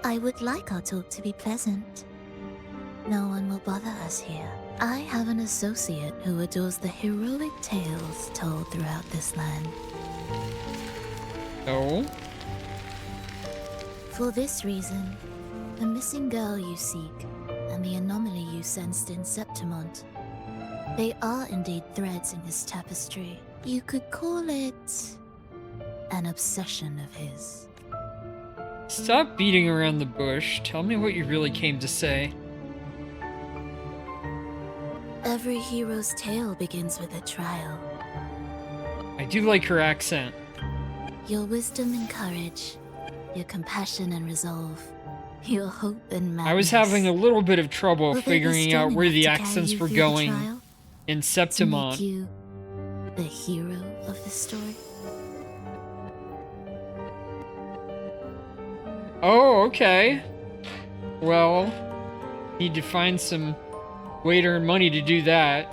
I would like our talk to be pleasant. No one will bother us here. I have an associate who adores the heroic tales told throughout this land. Oh? For this reason, the missing girl you seek and the anomaly you sensed in Septimont, they are indeed threads in this tapestry. You could call it an obsession of his. Stop beating around the bush. Tell me what you really came to say. Every hero's tale begins with a trial. I do like her accent. Your wisdom and courage, your compassion and resolve, your hope and madness. I was having a little bit of trouble Will they be figuring strong out where enough the to carry accents you were through the going trial? in To make Septimont. you the hero of the story? Oh, okay. Well, need to find some way to earn money to do that.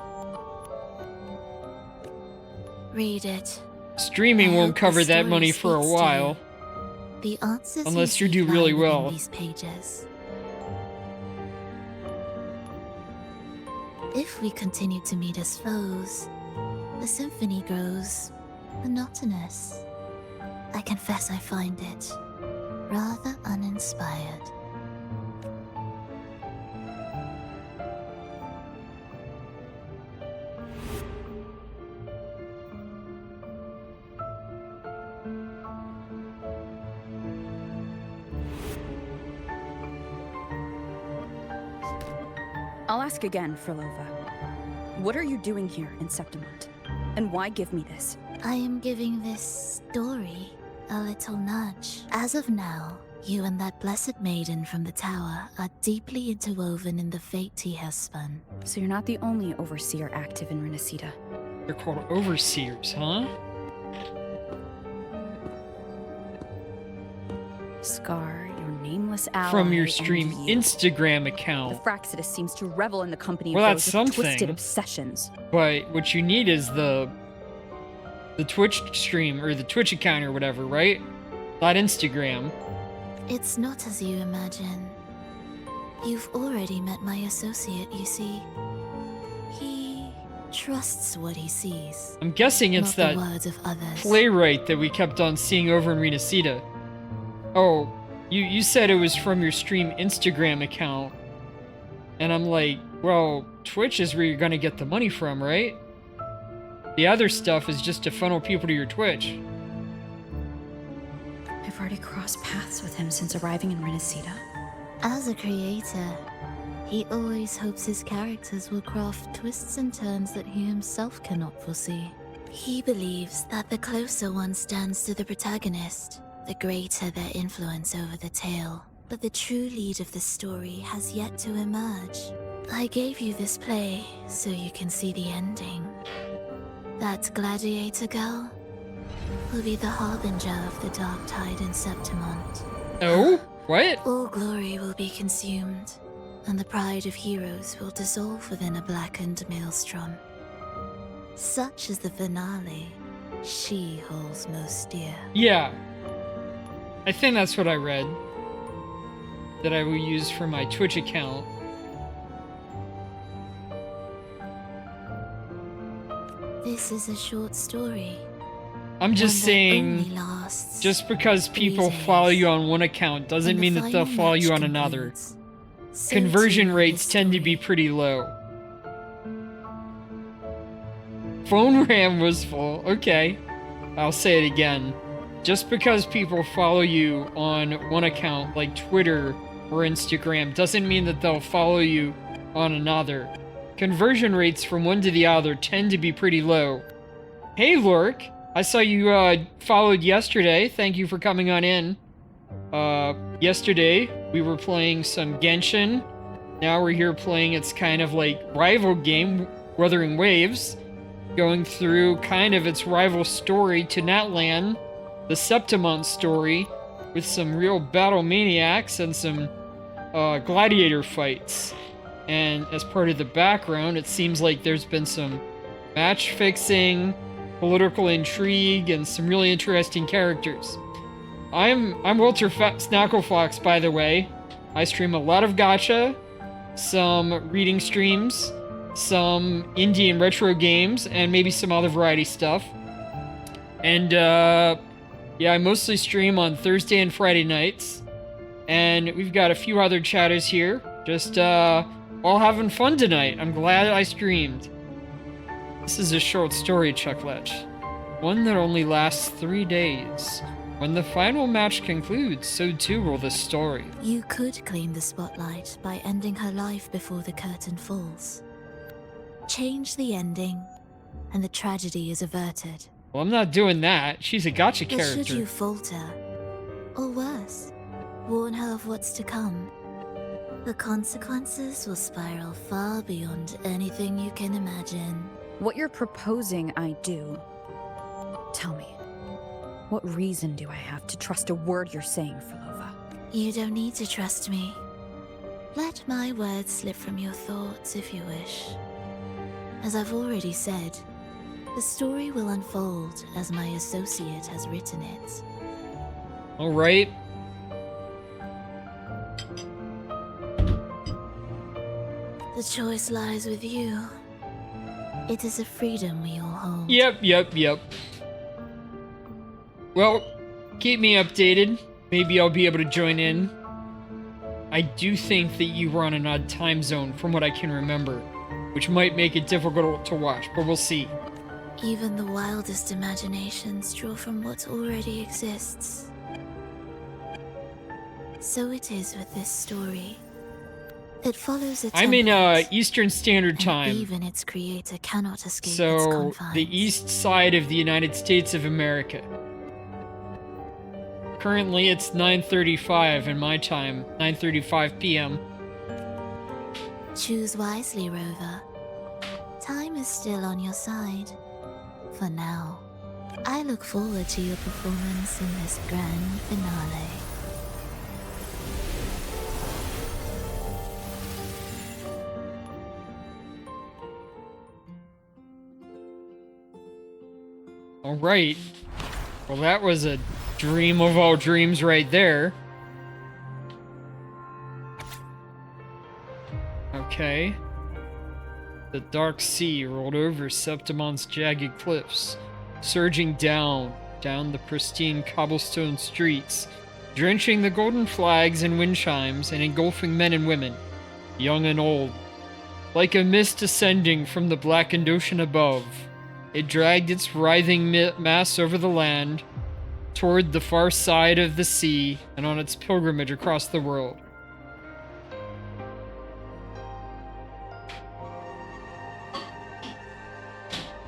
Read it. Streaming I won't hope the cover that story money for a speaks to while. you. The answers Unless you seek do lie really within well. These pages. If we continue to meet as foes, the symphony grows monotonous. I confess I find it rather uninspired. I'll ask again, Frolova. What are you doing here in Septimont? And why give me this? I am giving this story a little nudge. As of now, you and that blessed maiden from the tower are deeply interwoven in the fate he has spun. So you're not the only overseer active in Renacida. They're called overseers, huh? Scar, your nameless ally. From your and stream you. Instagram The account. Fraxidus seems to revel in the company Well, of that's those with twisted something. obsessions. But what you need is the Twitch stream or the Twitch account or whatever, right? Not Instagram. It's not as you imagine. You've already met my associate, you see. He trusts what he sees. I'm guessing it's not that the words of others. playwright that we kept on seeing over in Renacida. Oh, you said it was from your stream Instagram account. And I'm like, well, Twitch is where you're gonna get the money from, right? The other stuff is just to funnel people to your Twitch. I've already crossed paths with him since arriving in Renacida. As a creator, he always hopes his characters will craft twists and turns that he himself cannot foresee. He believes that the closer one stands to the protagonist, the greater their influence over the tale. But the true lead of the story has yet to emerge. I gave you this play so you can see the ending. That gladiator girl will be the harbinger of the dark tide in Septimont. Oh? What? All glory will be consumed, and the pride of heroes will dissolve within a blackened maelstrom. Such is the finale she holds most dear. Yeah. I think that's what I read. That I will use for my Twitch account. This is a short story. I'm just One that saying, only lasts just because 3 people days. follow you on one account doesn't When mean the that they'll final follow you match on another. concludes, so Conversion too rates this tend to be pretty low. Phone RAM was full. Okay. I'll say it again. Just because people follow you on one account, like Twitter or Instagram, doesn't mean that they'll follow you on another. Conversion rates from one to the other tend to be pretty low. Hey, Lurk. I saw you followed yesterday. Thank you for coming on in. Yesterday we were playing some Genshin. Now we're here playing its kind of like rival game, Wuthering Waves. Going through kind of its rival story to Natlan, the Septimont story, with some real battle maniacs and some gladiator fights. And as part of the background, it seems like there's been some match fixing, political intrigue, and some really interesting characters. I'm Walter Snacklefox, by the way. I stream a lot of gacha, some reading streams, some indie and retro games, and maybe some other variety stuff. And yeah, I mostly stream on Thursday and Friday nights. And we've got a few other chatters here, just all having fun tonight. I'm glad I streamed. This is a short story, Chuckletch. One that only lasts 3 days. When the final match concludes, so too will the story. You could claim the spotlight by ending her life before the curtain falls. Change the ending, and the tragedy is averted. Well, I'm not doing that. She's a gotcha But character. should you falter, or worse, warn her of what's to come, the consequences will spiral far beyond anything you can imagine. What you're proposing I do. Tell me, what reason do I have to trust a word you're saying, Filova? You don't need to trust me. Let my words slip from your thoughts if you wish. As I've already said, the story will unfold as my associate has written it. All right. The choice lies with you. It is a freedom we all hold. Yep. Well, keep me updated. Maybe I'll be able to join in. I do think that you were on an odd time zone from what I can remember, which might make it difficult to watch, but we'll see. Even the wildest imaginations draw from what already exists. So it is with this story. It follows a I'm in template, Eastern Standard and Time. even its creator cannot escape its So, confines. the east side of the United States of America. Currently, it's 9:35 in my time, 9:35 p.m. Choose wisely, Rover. Time is still on your side. For now. I look forward to your performance in this grand finale. All right. Well, that was a dream of all dreams right there. Okay. The dark sea rolled over Septimon's jagged cliffs, surging down the pristine cobblestone streets, drenching the golden flags and wind chimes and engulfing men and women, young and old. Like a mist ascending from the blackened ocean above, it dragged its writhing mass over the land, toward the far side of the sea, and on its pilgrimage across the world.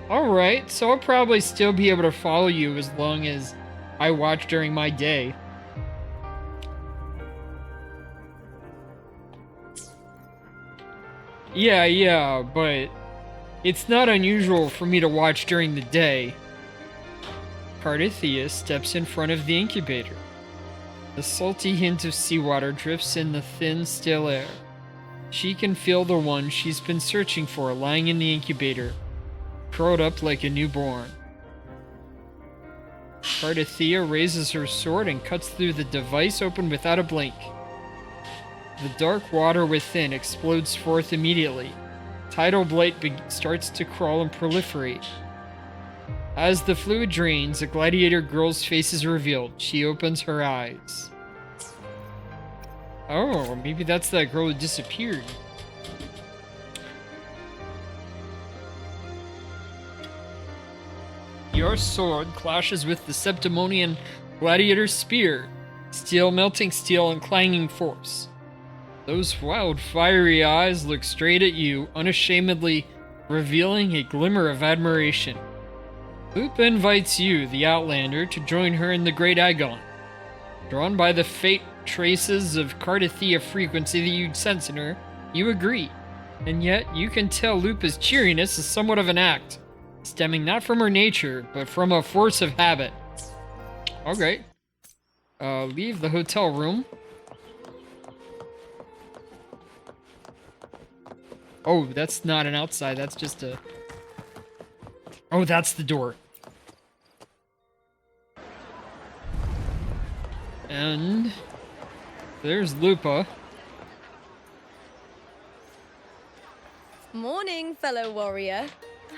Alright, so I'll probably still be able to follow you as long as I watch during my day. Yeah, but it's not unusual for me to watch during the day. Cardathia steps in front of the incubator. The salty hint of seawater drifts in the thin, still air. She can feel the one she's been searching for lying in the incubator, curled up like a newborn. Cardathia raises her sword and cuts through the device open without a blink. The dark water within explodes forth immediately. Tidal blight starts to crawl and proliferate. As the fluid drains, a gladiator girl's face is revealed. She opens her eyes. Oh, maybe that's that girl who disappeared. Your sword clashes with the Septimonian gladiator's spear, steel melting steel and clanging force. Those wild, fiery eyes look straight at you, unashamedly revealing a glimmer of admiration. Lupa invites you, the Outlander, to join her in the Great Agon. Drawn by the fate traces of Cardathia frequency that you'd sense in her, you agree. And yet, you can tell Lupa's cheeriness is somewhat of an act, stemming not from her nature, but from a force of habit. Okay. Leave the hotel room. Oh, that's not an outside, that's just a... Oh, that's the door. And there's Lupa. Morning, fellow warrior.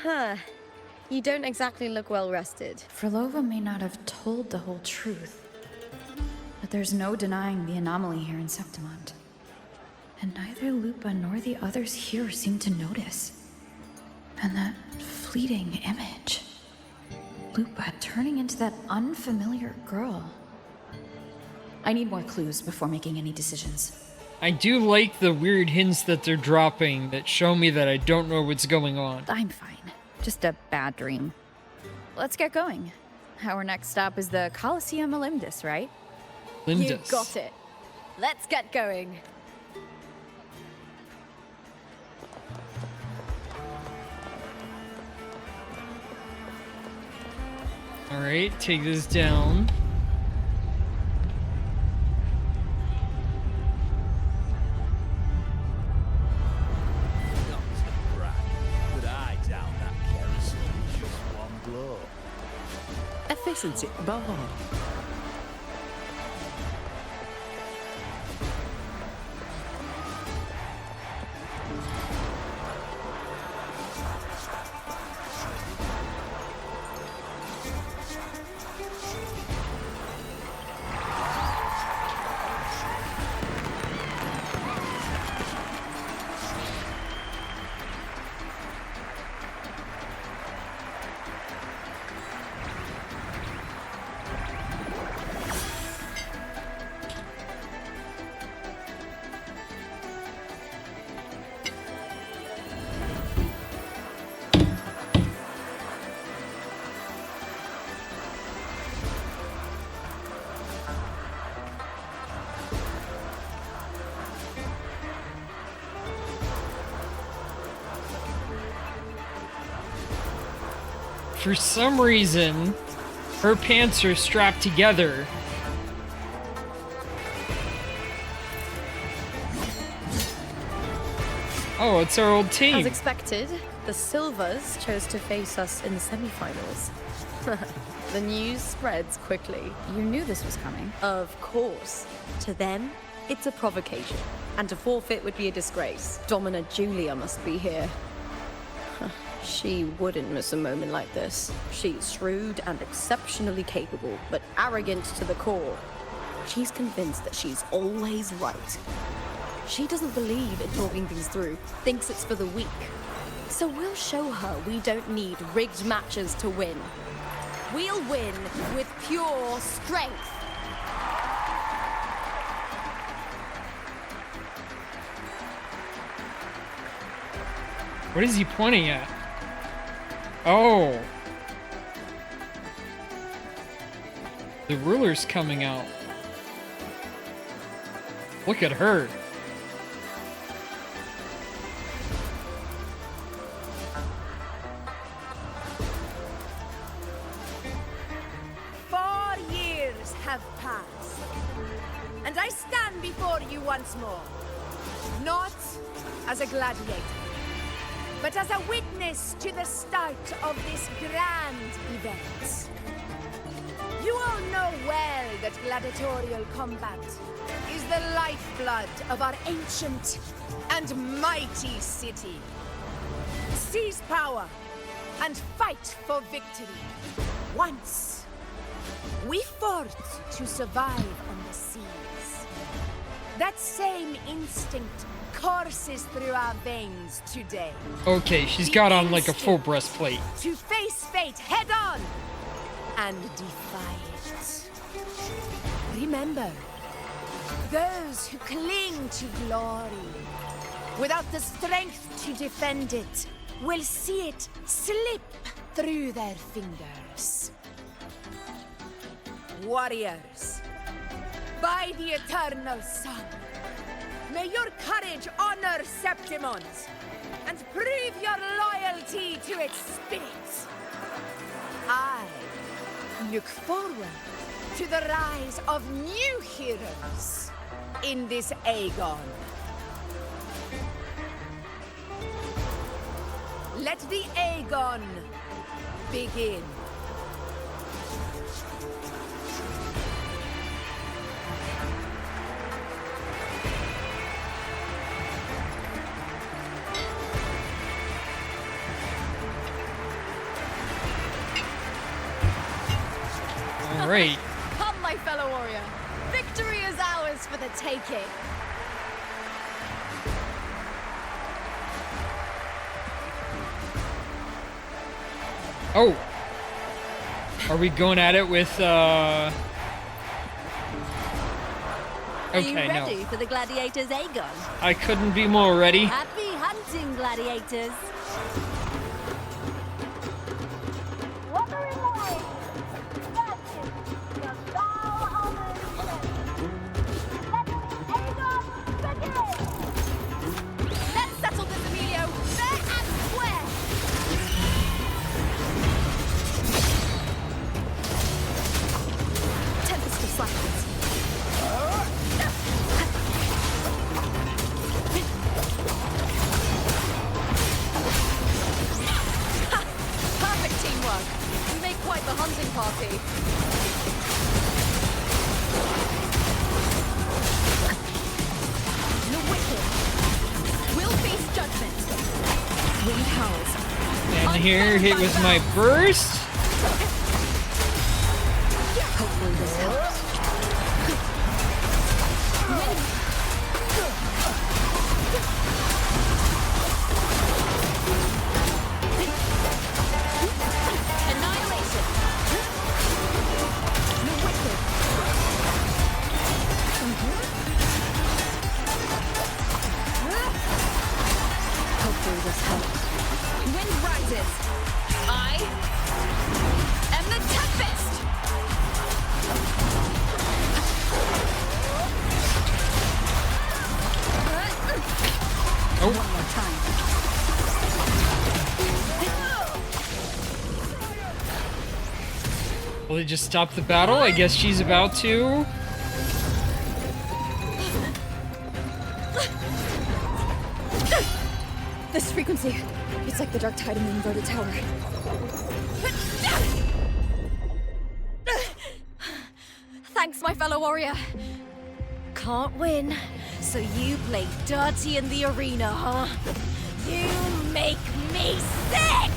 Huh. You don't exactly look well rested. Frolova may not have told the whole truth, but there's no denying the anomaly here in Septimont. And neither Lupa nor the others here seem to notice. And that fleeting image. Lupa turning into that unfamiliar girl. I need more clues before making any decisions. I do like the weird hints that they're dropping that show me that I don't know what's going on. I'm fine. Just a bad dream. Let's get going. Our next stop is the Colosseum Olympus, right? Lindus. You got it. Let's get going. Alright, take this down. Efficiency Bavon. For some reason, her pants are strapped together. Oh, it's our old team. As expected, the Silvers chose to face us in the semifinals. The news spreads quickly. You knew this was coming. Of course. To them, it's a provocation. And to forfeit would be a disgrace. Domina Julia must be here. She wouldn't miss a moment like this. She's shrewd and exceptionally capable, but arrogant to the core. She's convinced that she's always right. She doesn't believe in talking things through, thinks it's for the weak. So we'll show her we don't need rigged matches to win. We'll win with pure strength. What is he pointing at? Oh. The ruler's coming out. Look at her. Have passed, and I stand before you once more, not as a gladiator, but as a witness to the start of this grand event. You all know well that gladiatorial combat is the lifeblood of our ancient and mighty city. Seize power and fight for victory. Once we fought to survive on the seas. That same instinct courses through our veins today. Okay, she's got on like a full breastplate. To face fate head on and defy it. Remember, those who cling to glory without the strength to defend it will see it slip through their fingers. Warriors, by the eternal sun, may your courage honor Septimont and prove your loyalty to its spirit. I look forward to the rise of new heroes in this Aegon. Let the Aegon begin. All right. Come, my fellow warrior. Victory is ours for the taking. Oh. Are we going at it with, Are you Okay, ready no. for the gladiators, Aegon? I couldn't be more ready. Happy hunting, gladiators. Wuthering away. That is your thou honored Let Aegon begin! Let's settle this, Emilio, fair and square! Tempest of Slackness. Perfect teamwork. We make quite the hunting party. The wicked will face judgment. Wind howls. And here it was my burst. Hopefully this helps. Annihilation. The wicked. Hopefully this helps. Wind rises. I am the Tempest. Oh. One more time. Will they just stop the battle? I guess she's about to. This frequency, it's like the dark tide in the inverted tower. Thanks, my fellow warrior. Can't win, so you play dirty in the arena, huh? You make me sick!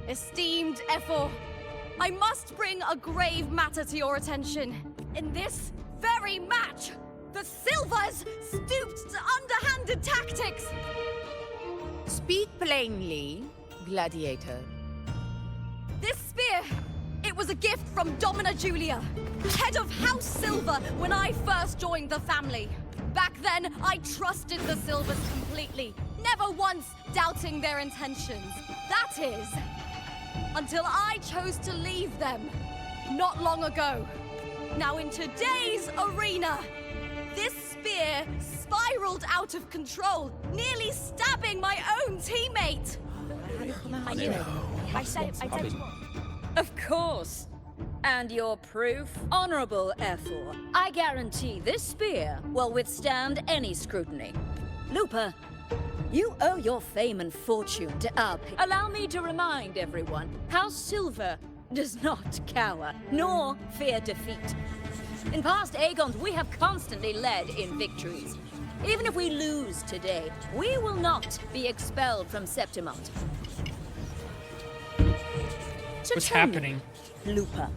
Esteemed Ephor, I must bring a grave matter to your attention. In this very match, the Silvers stooped to underhanded tactics. Speak plainly, gladiator. This spear, it was a gift from Domina Julia, head of House Silver when I first joined the family. Back then, I trusted the Silvers completely, never once doubting their intentions. That is, until I chose to leave them, not long ago. Now in today's arena, this spear spiraled out of control, nearly stabbing my own teammate. I knew it. I said it. Of course. And your proof? Honorable Ephor, I guarantee this spear will withstand any scrutiny. Lupa, you owe your fame and fortune to our people. Allow me to remind everyone, House Silver does not cower, nor fear defeat. In past Aegons, we have constantly led in victories. Even if we lose today, we will not be expelled from Septimont. What's happening? Lupa,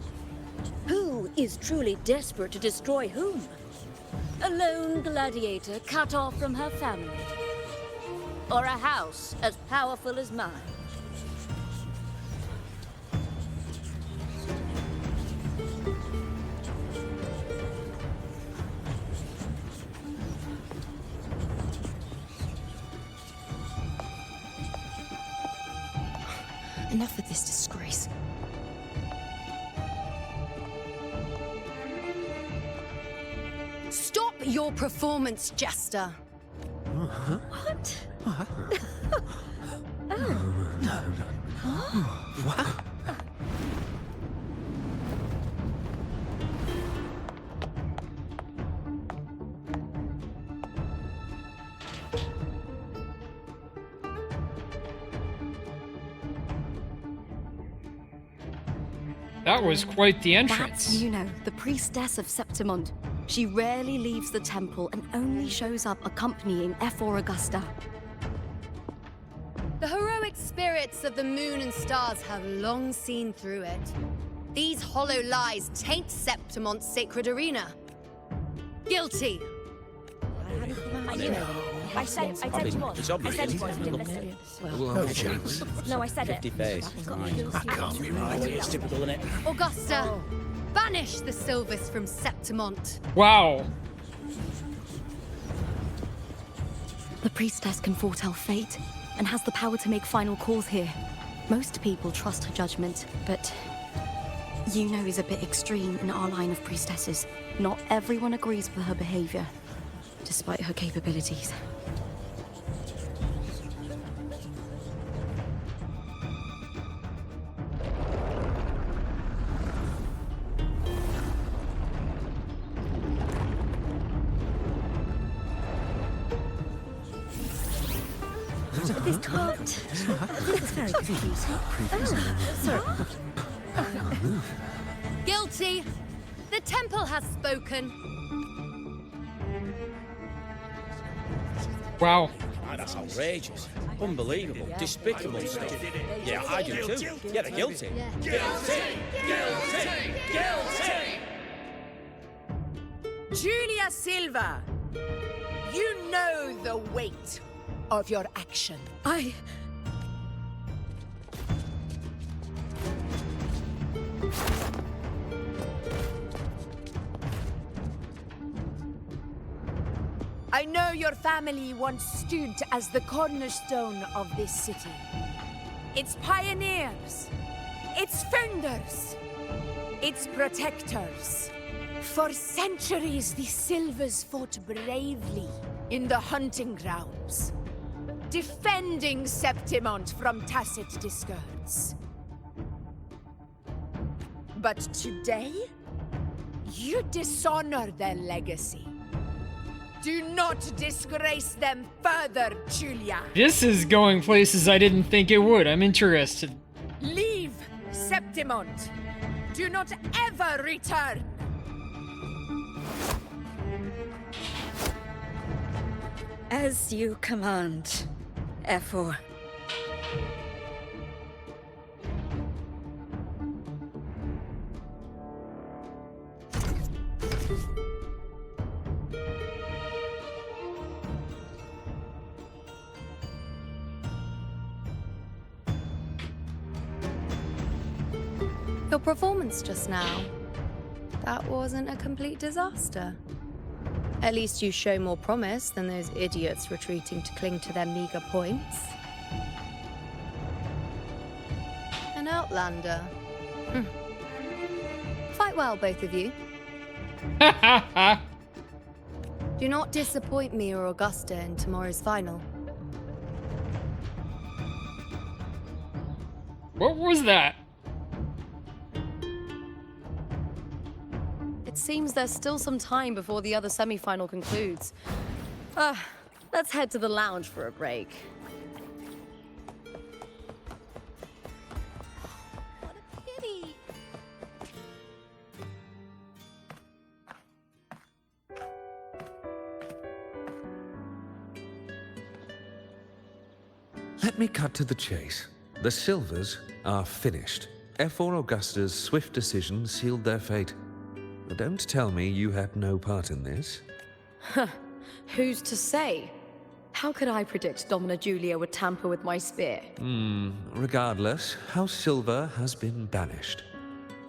who is truly desperate to destroy whom? A lone gladiator cut off from her family? Or a house as powerful as mine? Enough of this disgrace. Your performance, Jester. What? That was quite the entrance. That's Yuno, the priestess of Septimond. She rarely leaves the temple and only shows up accompanying Ephor Augusta. The heroic spirits of the moon and stars have long seen through it. These hollow lies taint Septimon's sacred arena. Guilty. I said it was. It's I obvious. said it was. You didn't listen. No chance. No, I said it. 50 face. That can't be right. It's typical, isn't it? Augusta, banish the Silvis from Septimont. Wow. The priestess can foretell fate and has the power to make final calls here. Most people trust her judgment, but Yuno is a bit extreme in our line of priestesses. Not everyone agrees with her behavior, despite her capabilities. This tart. This is very confusing. Sorry. Guilty. The temple has spoken. Wow. Ah, that's outrageous. Unbelievable. Despicable stuff. Yeah, I do too. Yeah, they're guilty. Guilty! Guilty! Guilty! Julia Silva, you know the weight of your action. I know your family once stood as the cornerstone of this city. Its pioneers, its founders, its protectors. For centuries, the Silvers fought bravely in the hunting grounds, defending Septimont from tacit discords. But today, you dishonor their legacy. Do not disgrace them further, Julia. This is going places I didn't think it would. I'm interested. Leave Septimont. Do not ever return. As you command, Ephor. Your performance just now. That wasn't a complete disaster. At least you show more promise than those idiots retreating to cling to their meager points. An outlander. Fight well, both of you. Do not disappoint me or Augusta in tomorrow's final. What was that? It seems there's still some time before the other semi-final concludes. Let's head to the lounge for a break. What a pity. Let me cut to the chase. The Silvers are finished. Ephor Augusta's swift decision sealed their fate. But don't tell me you had no part in this. Who's to say? How could I predict Domina Julia would tamper with my spear? Regardless, House Silver has been banished.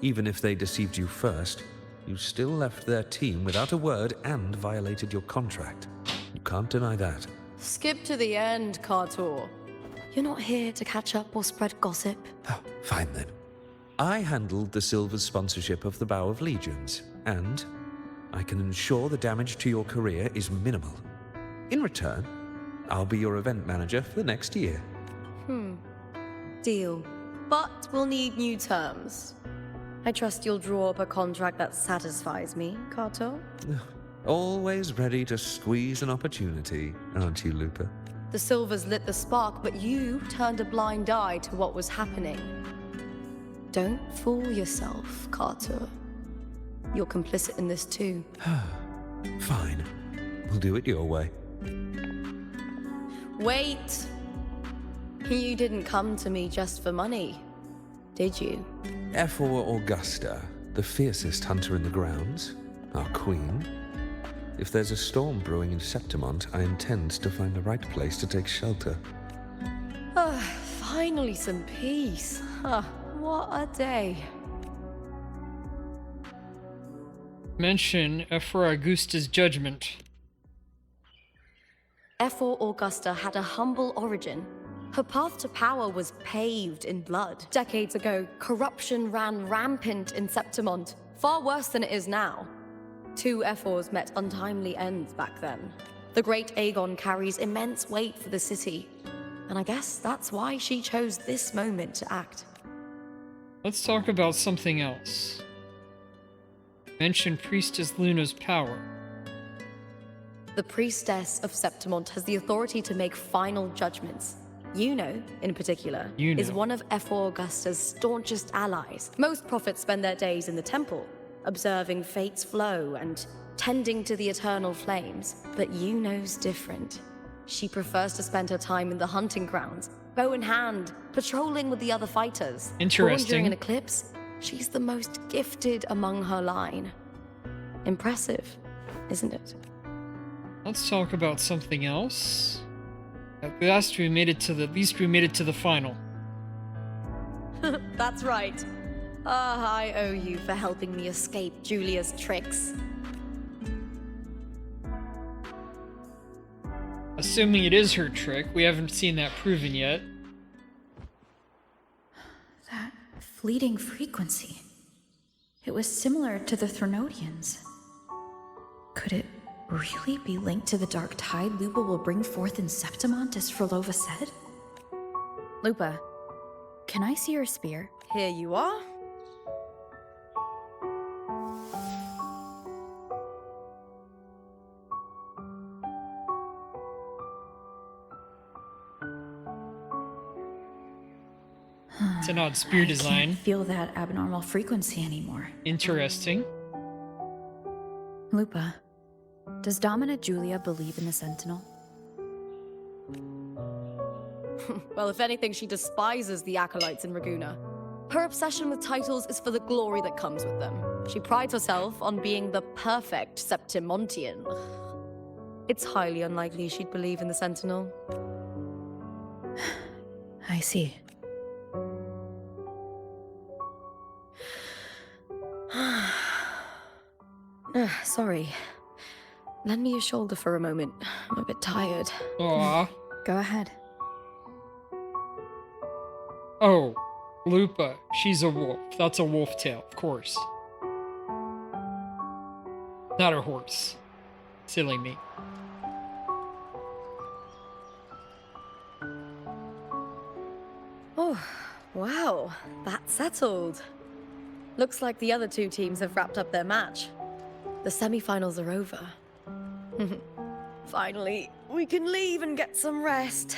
Even if they deceived you first, you still left their team without a word and violated your contract. You can't deny that. Skip to the end, Kartor. You're not here to catch up or spread gossip. Oh, fine then. I handled the Silver's sponsorship of the Bow of Legions, and I can ensure the damage to your career is minimal. In return, I'll be your event manager for the next year. Deal. But we'll need new terms. I trust you'll draw up a contract that satisfies me, Kato? Always ready to squeeze an opportunity, aren't you, Lupa? The Silvers lit the spark, but you turned a blind eye to what was happening. Don't fool yourself, Kato. You're complicit in this too. Fine. We'll do it your way. Wait! You didn't come to me just for money, did you? F4 Augusta, the fiercest hunter in the grounds, our queen. If there's a storm brewing in Septimont, I intend to find the right place to take shelter. Finally some peace. What a day. Mention F4 Augusta's judgment. F4 Augusta had a humble origin. Her path to power was paved in blood. Decades ago, corruption ran rampant in Septimont, far worse than it is now. 2 F4s met untimely ends back then. The great Aegon carries immense weight for the city, and I guess that's why she chose this moment to act. Let's talk about something else. Mention Priestess Luna's power. The Priestess of Septimont has the authority to make final judgments. Yuno, in particular, is one of F4 Augusta's staunchest allies. Most prophets spend their days in the temple, observing fate's flow and tending to the eternal flames. But Yuno's different. She prefers to spend her time in the hunting grounds, bow in hand, patrolling with the other fighters. Born during an eclipse, she's the most gifted among her line. Impressive, isn't it? Let's talk about something else. At least we made it to the final. That's right. I owe you for helping me escape Julia's tricks. Assuming it is her trick, we haven't seen that proven yet. That fleeting frequency. It was similar to the Threnodians. Could it really be linked to the dark tide Lupa will bring forth in Septimont, as Frolova said? Lupa, can I see your spear? Here you are. It's an odd spear design. I can't feel that abnormal frequency anymore. Interesting. Lupa, does Domina Julia believe in the Sentinel? Well, if anything, she despises the acolytes in Raguna. Her obsession with titles is for the glory that comes with them. She prides herself on being the perfect Septimontian. It's highly unlikely she'd believe in the Sentinel. I see. Sorry. Lend me your shoulder for a moment. I'm a bit tired. Aww. Go ahead. Oh, Lupa. She's a wolf. That's a wolf tail, of course. Not a horse. Silly me. Oh, wow. That's settled. Looks like the other 2 teams have wrapped up their match. The semi-finals are over. Finally, we can leave and get some rest.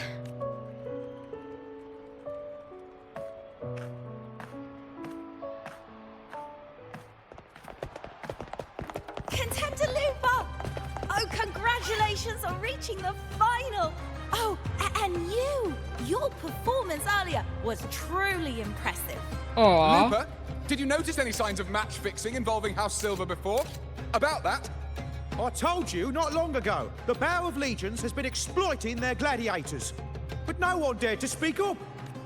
Contender Lupa! Oh, congratulations on reaching the final! Oh, and your performance earlier was truly impressive. Aww. Lupa, did you notice any signs of match fixing involving House Silver before? About that? I told you not long ago, the Bow of Legions has been exploiting their gladiators. But no one dared to speak up.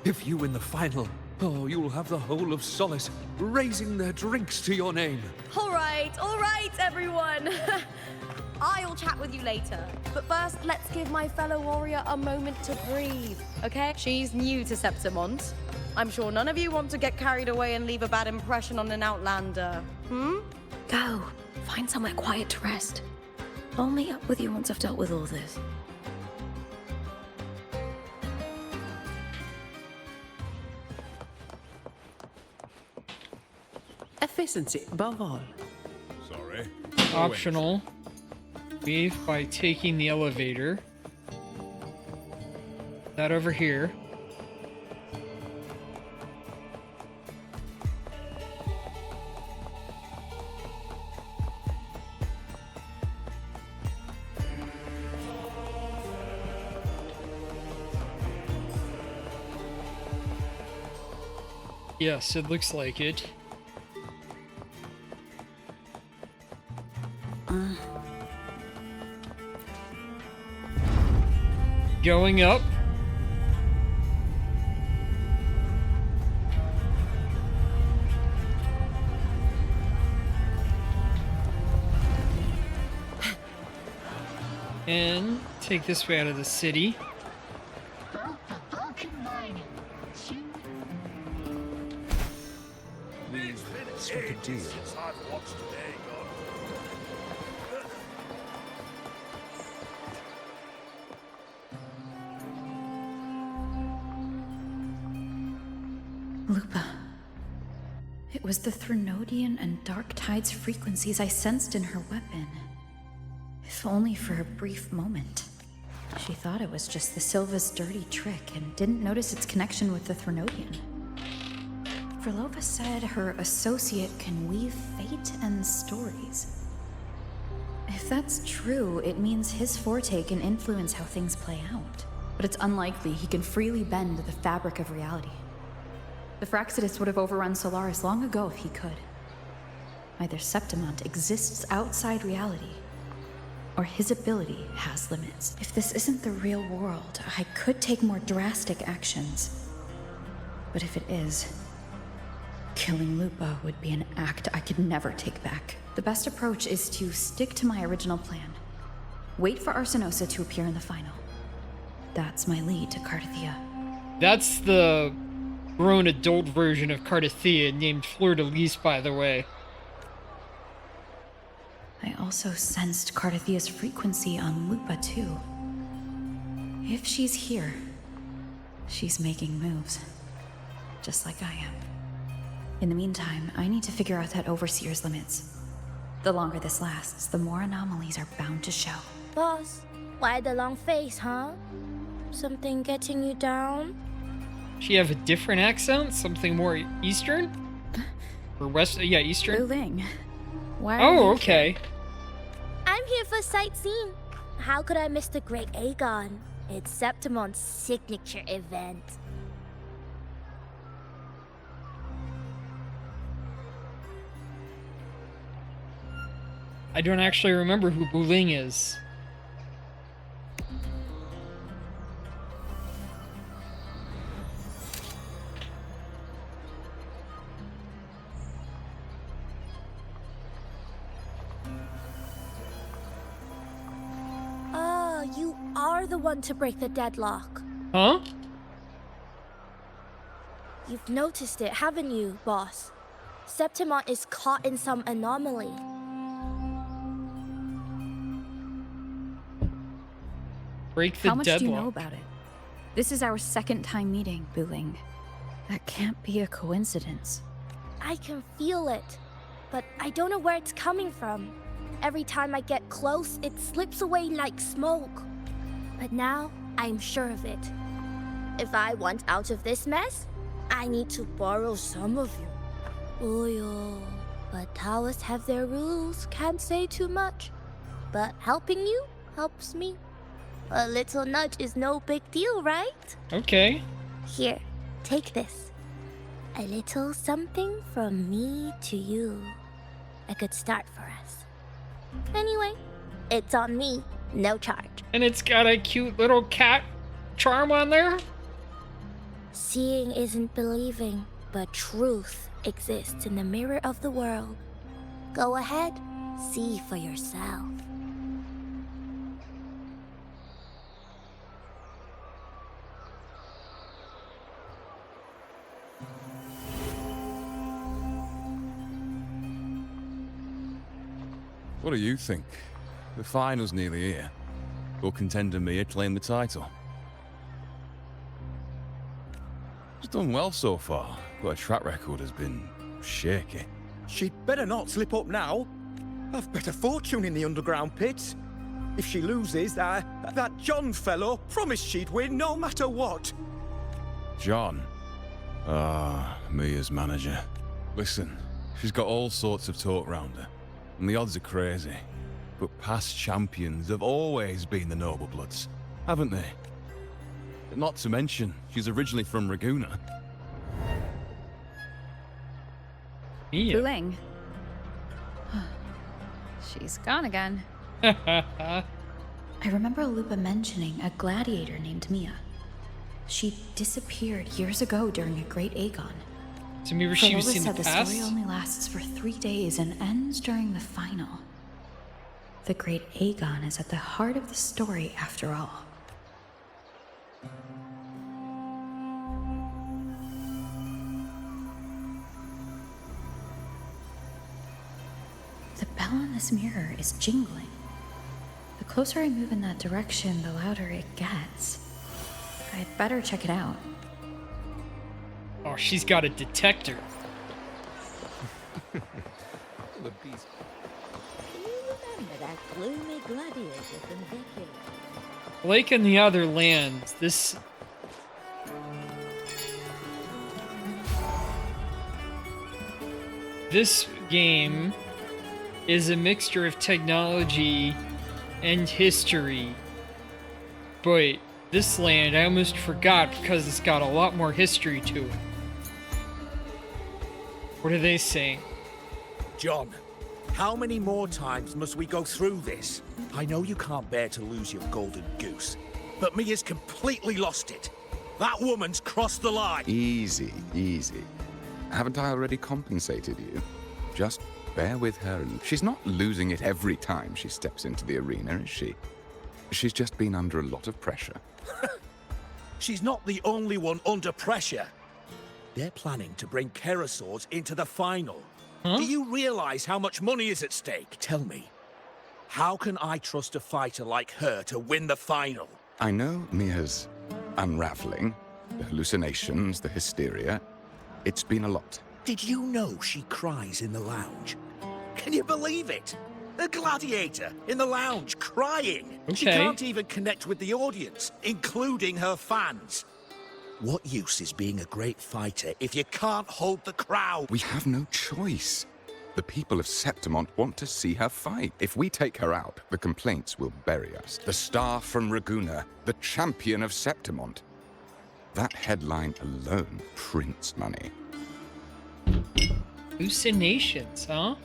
If you win the final, oh, you'll have the whole of Solace raising their drinks to your name. All right, everyone. I'll chat with you later. But first, let's give my fellow warrior a moment to breathe, okay? She's new to Septimont. I'm sure none of you want to get carried away and leave a bad impression on an outlander. Go. Find somewhere quiet to rest. I'll meet up with you once I've dealt with all this. Efficiency above all. Sorry. Optional. Leave by taking the elevator. That over here. Yes, it looks like it. Going up. And take this way out of the city. Lupa. It was the Threnodian and Dark Tide's frequencies I sensed in her weapon. If only for a brief moment. She thought it was just the Silva's dirty trick and didn't notice its connection with the Threnodian. Verlova said her associate can weave fate and stories. If that's true, it means his forte can influence how things play out. But it's unlikely he can freely bend the fabric of reality. The Fraxidus would have overrun Solaris long ago if he could. Either Septimont exists outside reality, or his ability has limits. If this isn't the real world, I could take more drastic actions. But if it is, killing Lupa would be an act I could never take back. The best approach is to stick to my original plan. Wait for Arsinosa to appear in the final. That's my lead to Cardathia. That's the grown adult version of Cardathia, named Fleur-de-Lis, by the way. I also sensed Cardathia's frequency on Lupa, too. If she's here, she's making moves. Just like I am. In the meantime, I need to figure out that Overseer's limits. The longer this lasts, the more anomalies are bound to show. Boss, why the long face, huh? Something getting you down? She have a different accent? Something more Eastern? Or West? Yeah, Eastern. Wuthering. Why are Oh, you okay. I'm here for sightseeing. How could I miss the Great Aegon? It's Septimon's signature event. I don't actually remember who Wuthering is. Ah, you are the one to break the deadlock. Huh? You've noticed it, haven't you, boss? Septimont is caught in some anomaly. Break the How much deadlock. do you know about it? This is our second time meeting, Wuthering. That can't be a coincidence. I can feel it, but I don't know where it's coming from. Every time I get close, it slips away like smoke. But now, I'm sure of it. If I want out of this mess, I need to borrow some of you. Oyo. But Taoists have their rules, can't say too much. But helping you helps me. A little nudge is no big deal, right? Okay. Here, take this. A little something from me to you. A good start for us. Anyway, it's on me, no charge. And it's got a cute little cat charm on there? Seeing isn't believing, but truth exists in the mirror of the world. Go ahead, see for yourself. What do you think? The final's nearly here. Will contender Mia claim the title? She's done well so far, but her track record has been shaky. She'd better not slip up now. I've bet a fortune in the underground pits. If she loses, that John fellow promised she'd win no matter what. John? Mia's manager. Listen, she's got all sorts of talk round her, and the odds are crazy. But past champions have always been the noble bloods, haven't they? Not to mention, she's originally from Raguna. Wuthering. She's gone again. I remember Lupa mentioning a gladiator named Mia. She disappeared years ago during a Great Aegon. So maybe she was in the said the past? story only lasts for 3 days and ends during the final. The Great Aegon is at the heart of the story after all. The bell on this mirror is jingling. The closer I move in that direction, the louder it gets. I'd better check it out. Oh, she's got a detector. You remember that gloomy gladiator from Vicky? Like in the other lands, this game is a mixture of technology and history. But this land I almost forgot because it's got a lot more history to it. What are they saying? John, how many more times must we go through this? I know you can't bear to lose your golden goose, but Mia's completely lost it. That woman's crossed the line. Easy, easy. Haven't I already compensated you? Just bear with her, and she's not losing it every time she steps into the arena, is she? She's just been under a lot of pressure. She's not the only one under pressure. They're planning to bring Kerasaurs into the final. Do you realize how much money is at stake? Tell me, how can I trust a fighter like her to win the final? I know Mia's unraveling, the hallucinations, the hysteria. It's been a lot. Did you know she cries in the lounge? Can you believe it? A gladiator in the lounge crying. She Okay. can't even connect with the audience, including her fans. What use is being a great fighter if you can't hold the crowd? We have no choice. The people of Septimont want to see her fight. If we take her out, the complaints will bury us. The star from Raguna, the champion of Septimont. That headline alone prints money. Hallucinations, huh?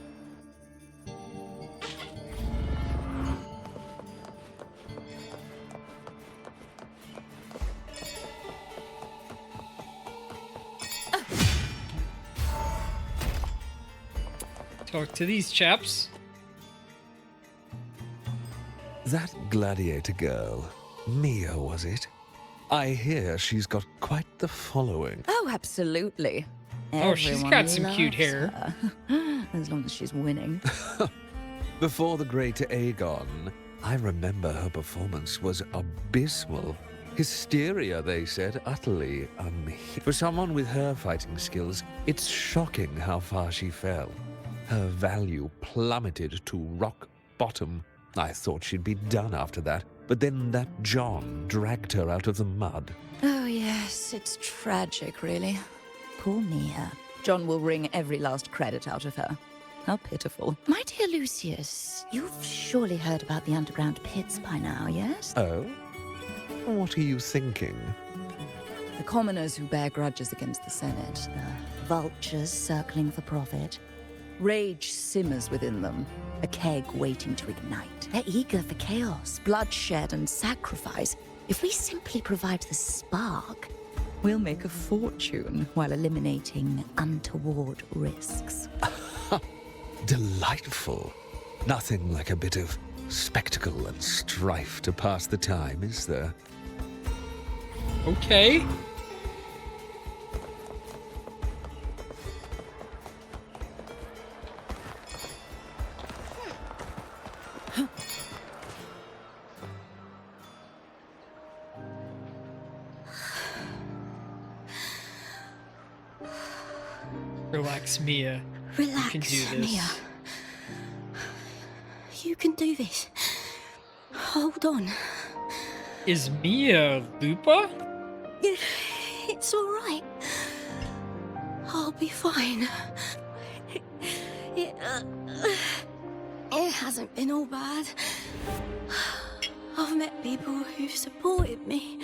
Talk to these chaps. That gladiator girl, Mia, was it? I hear she's got quite the following. Oh, absolutely. Oh, she's got some cute hair. Her. As long as she's winning. Before the Great Aegon, I remember her performance was abysmal. Hysteria, they said, utterly unhinged. For someone with her fighting skills, it's shocking how far she fell. Her value plummeted to rock bottom. I thought she'd be done after that, but then that John dragged her out of the mud. Oh, yes, it's tragic, really. Poor Mia. John will wring every last credit out of her. How pitiful. My dear Lucius, you've surely heard about the underground pits by now, yes? Oh? What are you thinking? The commoners who bear grudges against the Senate, the vultures circling for profit. Rage simmers within them, a keg waiting to ignite. They're eager for chaos, bloodshed, and sacrifice. If we simply provide the spark, we'll make a fortune while eliminating untoward risks. Delightful. Nothing like a bit of spectacle and strife to pass the time, is there? Okay. Relax, Mia. Relax, You can do this. Mia. You can do this. Hold on. Is Mia Lupa? It's all right. I'll be fine. It hasn't been all bad. I've met people who've supported me.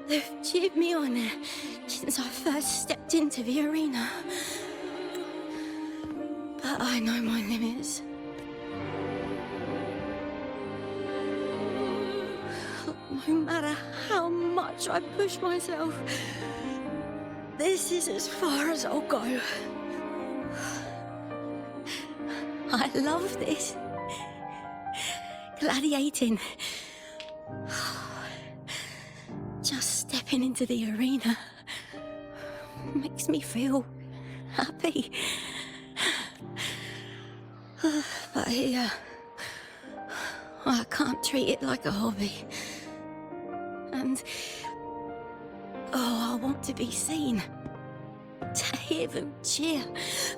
They've cheered me on since I first stepped into the arena. But I know my limits. No matter how much I push myself, this is as far as I'll go. I love this. Gladiating. Just stepping into the arena makes me feel happy. But here, I can't treat it like a hobby. And I want to be seen. To hear them cheer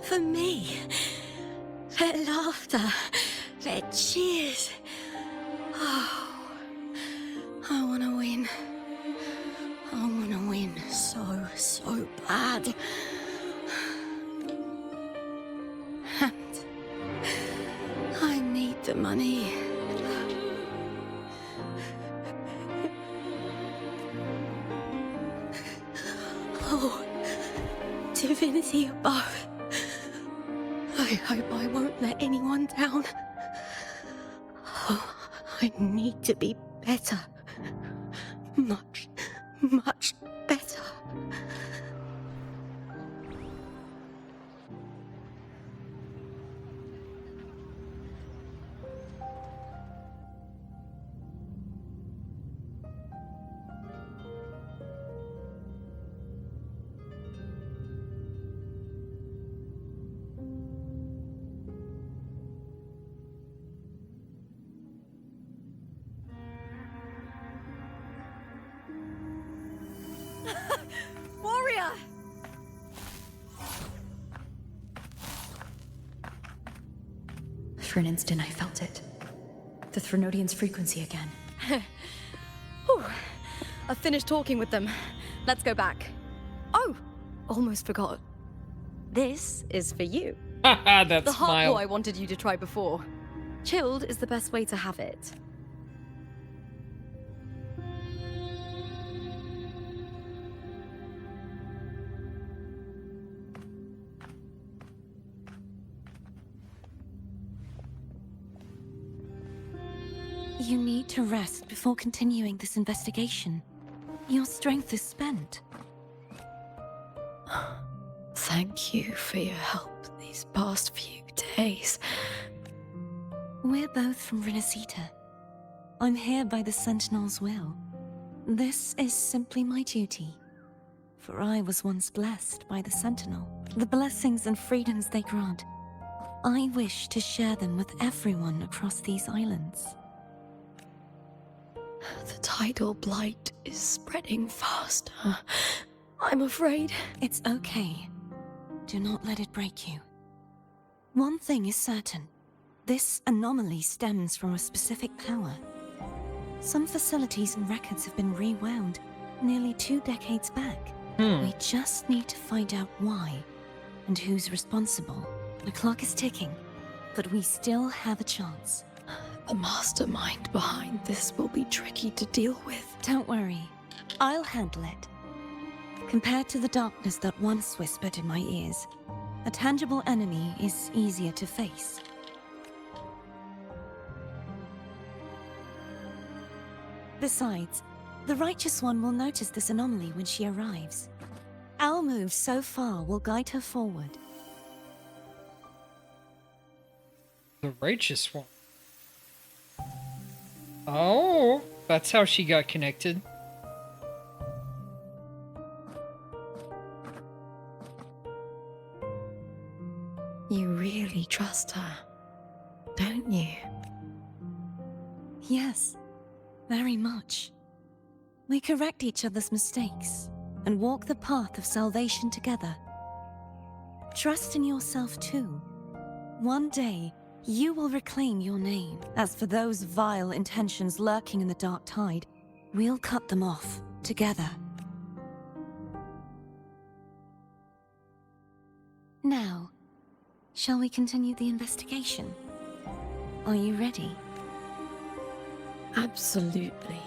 for me. Their laughter, their cheers. Oh, I want to win. I want to win so bad. And I need the money. Oh, divinity above. I hope I won't let anyone down. Oh, I need to be better. Much better. Warrior! For an instant, I felt it. The Threnodian's frequency again. Whew. I've finished talking with them. Let's go back. Oh, almost forgot. This is for you. That the hot smile. I wanted you to try before. Chilled is the best way to have it. You need to rest before continuing this investigation. Your strength is spent. Thank you for your help these past few days. We're both from Renacita. I'm here by the Sentinel's will. This is simply my duty. For I was once blessed by the Sentinel. The blessings and freedoms they grant, I wish to share them with everyone across these islands. The tidal blight is spreading faster. I'm afraid. It's okay. Do not let it break you. One thing is certain. This anomaly stems from a specific power. Some facilities and records have been rewound nearly 2 decades back. We just need to find out why and who's responsible. The clock is ticking, but we still have a chance. The mastermind behind this will be tricky to deal with. Don't worry. I'll handle it. Compared to the darkness that once whispered in my ears, a tangible enemy is easier to face. Besides, the Righteous One will notice this anomaly when she arrives. Our moves so far will guide her forward. The Righteous One. Oh, that's how she got connected. You really trust her, don't you? Yes, very much. We correct each other's mistakes and walk the path of salvation together. Trust in yourself too. One day, you will reclaim your name. As for those vile intentions lurking in the dark tide, we'll cut them off, together. Now, shall we continue the investigation? Are you ready? Absolutely.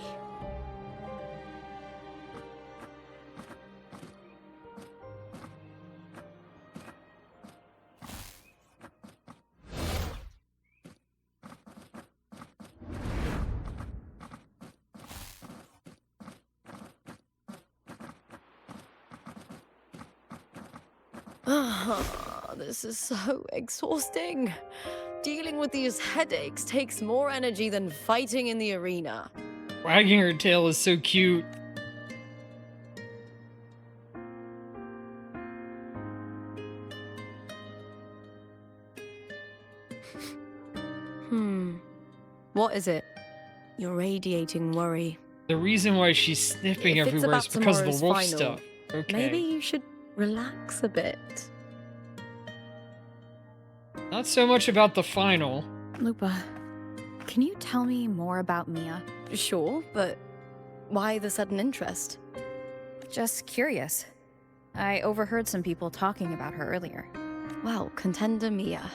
This is so exhausting. Dealing with these headaches takes more energy than fighting in the arena. Wagging her tail is so cute. What is it? You're radiating worry. The reason why she's sniffing If it's everywhere about is because of the tomorrow's wolf final, stuff. Okay. Maybe you should relax a bit. Not so much about the final. Lupa, can you tell me more about Mia? Sure, but why the sudden interest? Just curious. I overheard some people talking about her earlier. Well, contender Mia.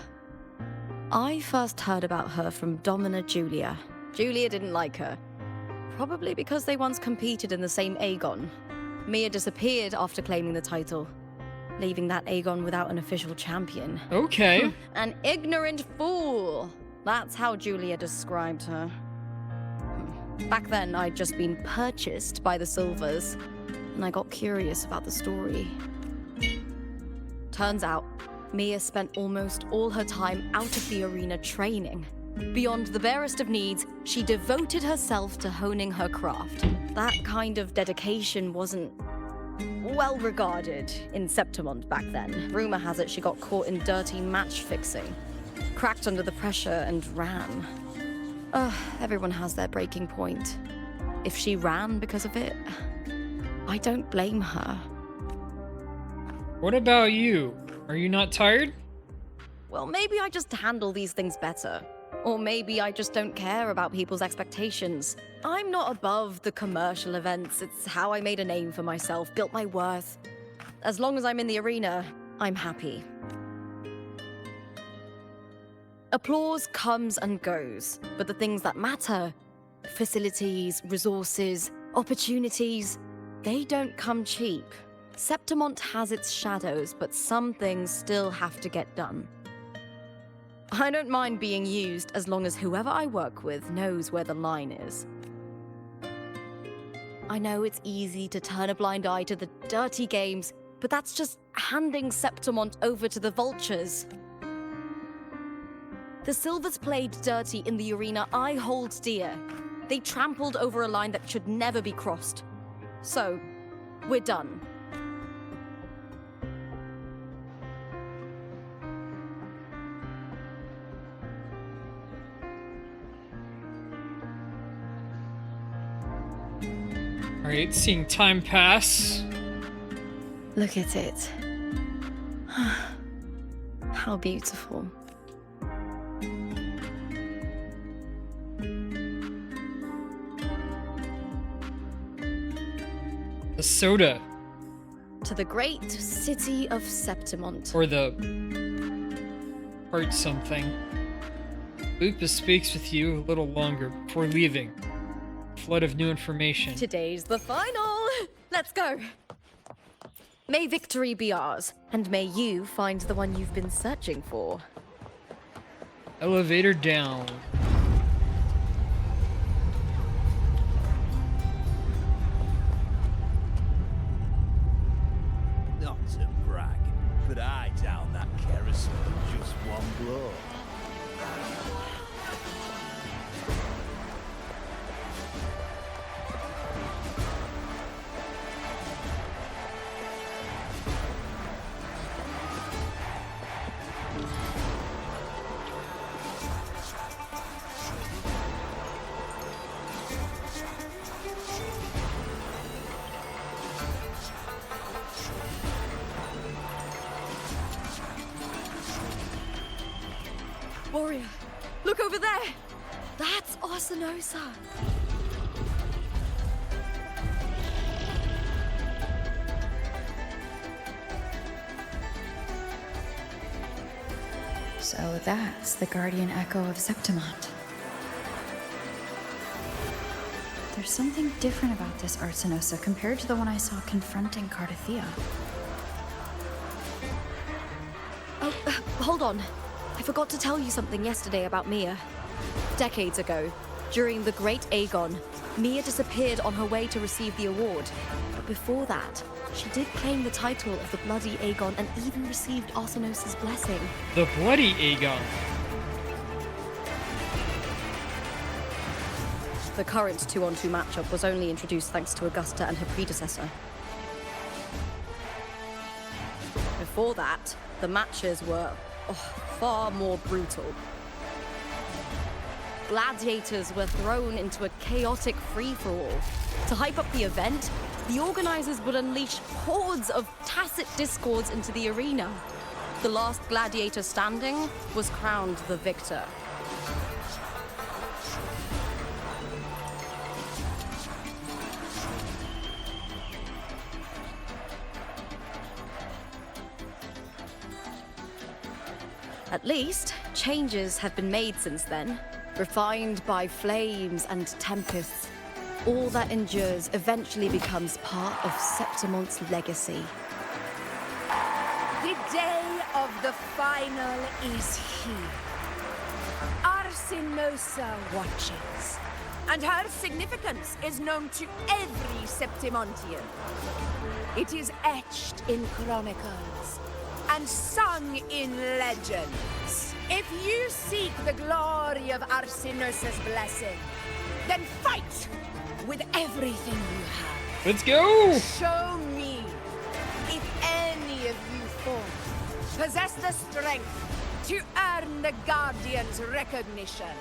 I first heard about her from Domina Julia. Julia didn't like her. Probably because they once competed in the same Aegon. Mia disappeared after claiming the title, leaving that Aegon without an official champion. Okay. An ignorant fool! That's how Julia described her. Back then, I'd just been purchased by the Silvers, and I got curious about the story. Turns out, Mia spent almost all her time out of the arena training. Beyond the barest of needs, she devoted herself to honing her craft. That kind of dedication wasn't well regarded in Septimont back then. Rumor has it she got caught in dirty match fixing, cracked under the pressure and ran. Everyone has their breaking point. If she ran because of it, I don't blame her. What about you? Are you not tired? Well, maybe I just handle these things better. Or maybe I just don't care about people's expectations. I'm not above the commercial events. It's how I made a name for myself, built my worth. As long as I'm in the arena, I'm happy. Applause comes and goes, but the things that matter, facilities, resources, opportunities, they don't come cheap. Septimont has its shadows, but some things still have to get done. I don't mind being used as long as whoever I work with knows where the line is. I know it's easy to turn a blind eye to the dirty games, but that's just handing Septimont over to the vultures. The Silvers played dirty in the arena I hold dear. They trampled over a line that should never be crossed. So, we're done. Alright, seeing time pass. Look at it. How beautiful. The soda. To the great city of Septimont. Or the... heart something. Lupa speaks with you a little longer before leaving. Flood of new information. Today's the final! Let's go! May victory be ours, and may you find the one you've been searching for. Elevator down. Not to brag, but I down that carousel in just one blow. Warrior, look over there! That's Arsinosa! So that's the guardian echo of Septimont. There's something different about this Arsinosa compared to the one I saw confronting Cardathia. Oh, hold on. I forgot to tell you something yesterday about Mia. Decades ago, during the Great Aegon, Mia disappeared on her way to receive the award. But before that, she did claim the title of the Bloody Aegon and even received Arsinosa's blessing. The Bloody Aegon. The current 2-on-2 matchup was only introduced thanks to Augusta and her predecessor. Before that, the matches were far more brutal. Gladiators were thrown into a chaotic free-for-all. To hype up the event, the organizers would unleash hordes of tacit discords into the arena. The last gladiator standing was crowned the victor. At least, changes have been made since then, refined by flames and tempests. All that endures eventually becomes part of Septimont's legacy. The day of the final is here. Arsinosa watches, and her significance is known to every Septimontian. It is etched in chronicles and sung in legends. If you seek the glory of Arsinosa's blessing, then fight with everything you have. Let's go! Show me if any of you four possess the strength to earn the Guardian's recognition.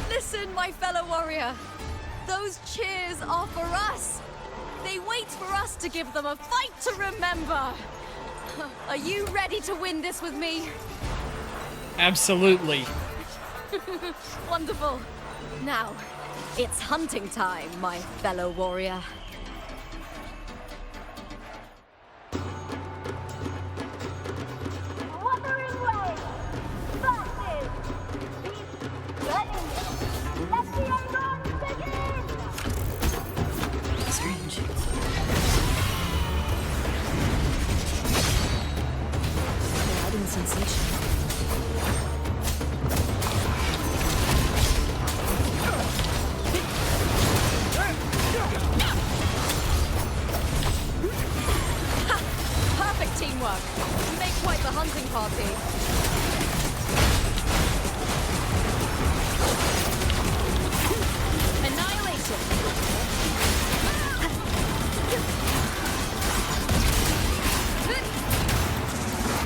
Listen, my fellow warrior. Those cheers are for us. They wait for us to give them a fight to remember. Are you ready to win this with me? Absolutely. Wonderful. Now, it's hunting time, my fellow warrior. Wuthering way versus the wedding. Let the Aegon begin! Strange. Gliding sensation. Perfect teamwork. You make quite the hunting party. Annihilation.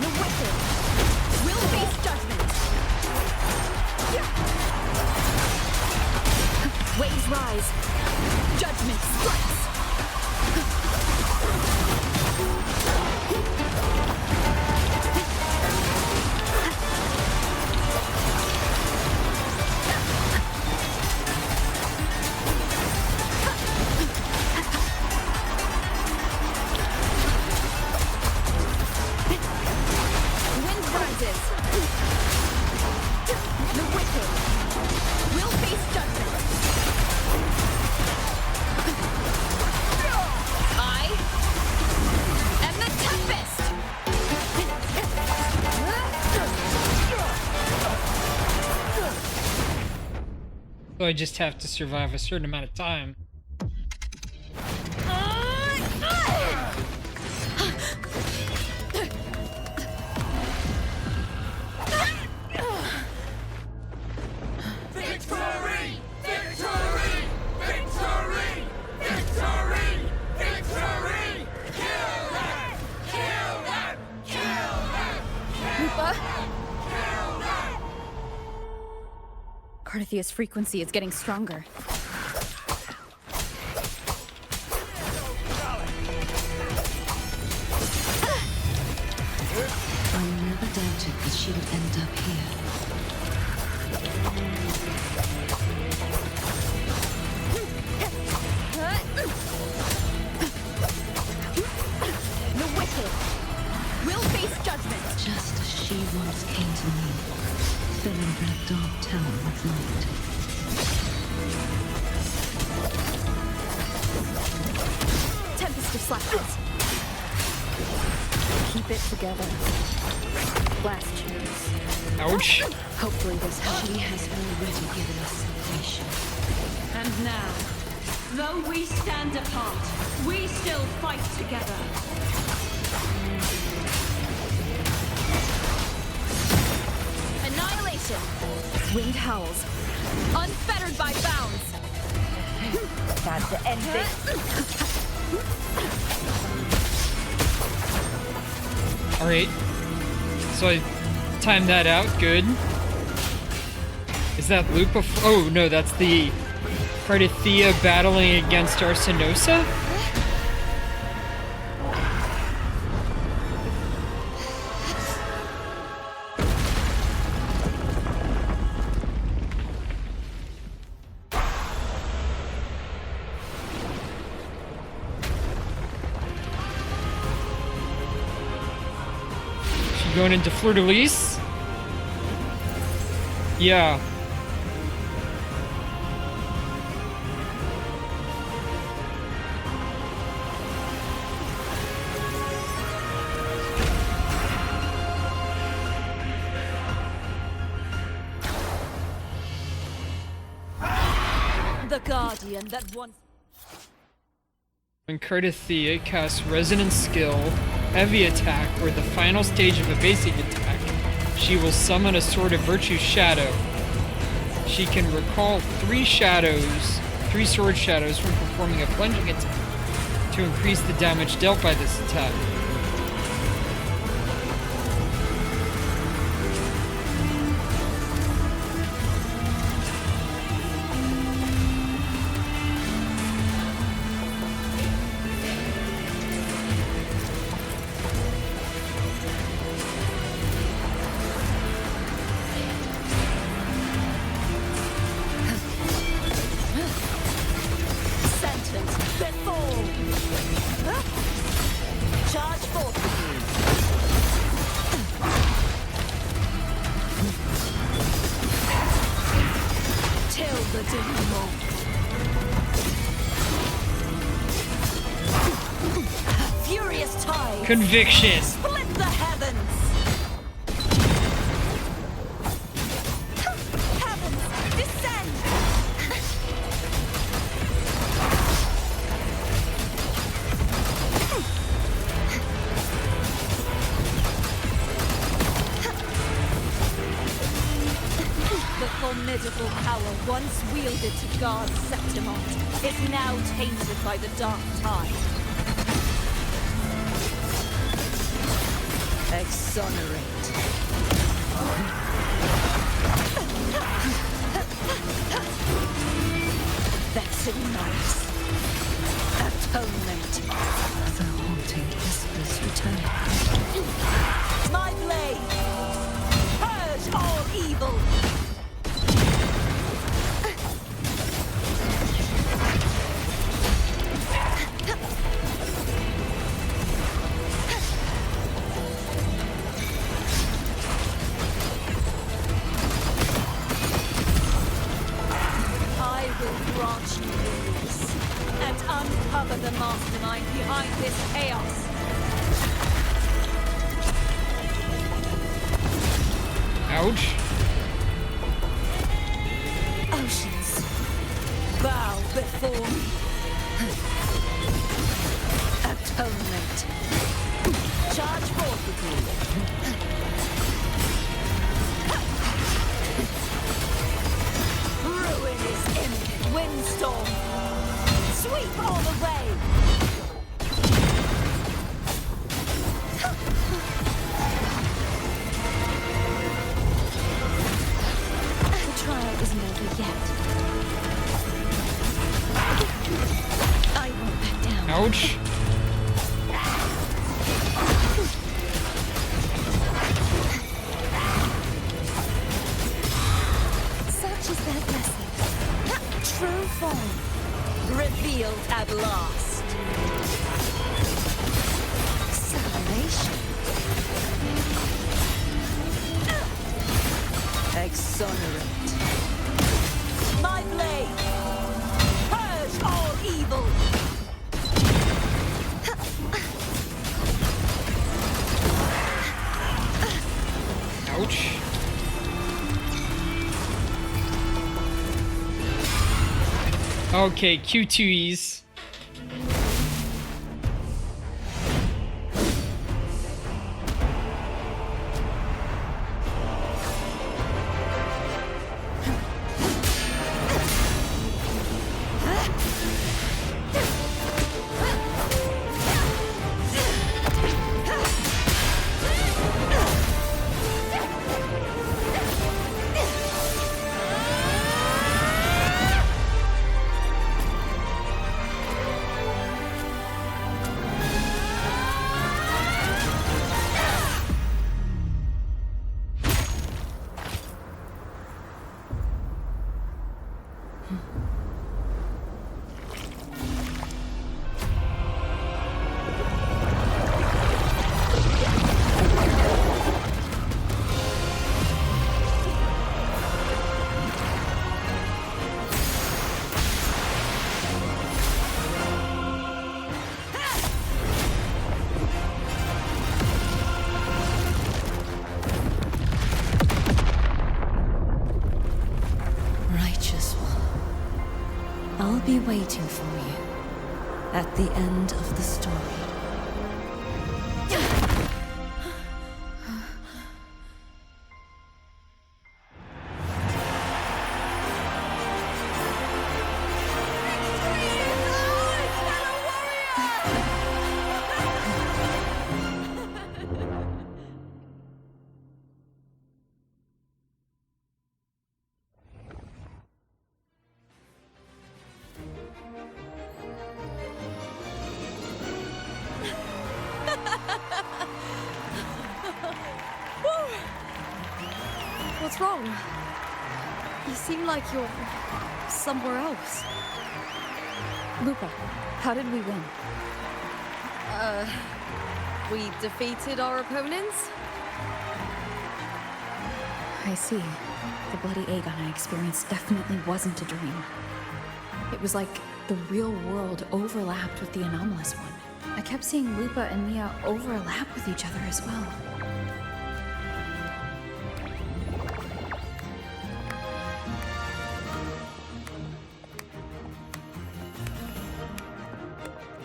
The wicked will face judgment. Waves rise. Judgment strikes. Wind rises. The wicked will face judgment. I am the Tempest. So I just have to survive a certain amount of time. Victory! Victory! Victory! Victory! Victory! Kill them! Kill them! Kill them! Lupa? Cardathia's frequency is getting stronger. shouldn't end up here. The wicked will face judgment. Just as she once came to me, filling that dark tower with light. Tempest of slashes. Keep it together. Last chance. Ouch. Hopefully this helps. She has already given us salvation. And now, though we stand apart, we still fight together. Annihilation. Wind howls. Unfettered by bounds. Time to end this. Alright. So I timed that out. Good. Is that Lupa? Oh, no, that's the Cardathea battling against Arsinosa? Going into Fleur-de-Lis? Yeah. The guardian that once... When Cardathea casts Resonance Skill, Heavy Attack, or the final stage of a basic attack, she will summon a Sword of Virtue Shadow. She can recall 3 sword shadows from performing a plunging attack to increase the damage dealt by this attack. Conviction! Split the heavens! Heavens, descend! The formidable power once wielded to guard Septimont is now tainted by the dark tide. Exonerate. Vexing nights. Atonement. The haunting whispers return. My blade. Purge all evil. The mastermind behind this chaos. Ouch. Oceans, bow before me. Atonement. Charge forth with me. Ruin is imminent. Windstorm. Sweep all away. The trial isn't over yet. I won't back down. Ouch. True form revealed at last. Salvation. Exonerate. My blade. Purge all evil. Ouch. Okay, Q2Es. Righteous one, I'll be waiting for you at the end of the story. What's wrong? You seem like you're somewhere else. Lupa, how did we win? We defeated our opponents? I see. The bloody Aegon I experienced definitely wasn't a dream. It was like the real world overlapped with the anomalous one. I kept seeing Lupa and Mia overlap with each other as well.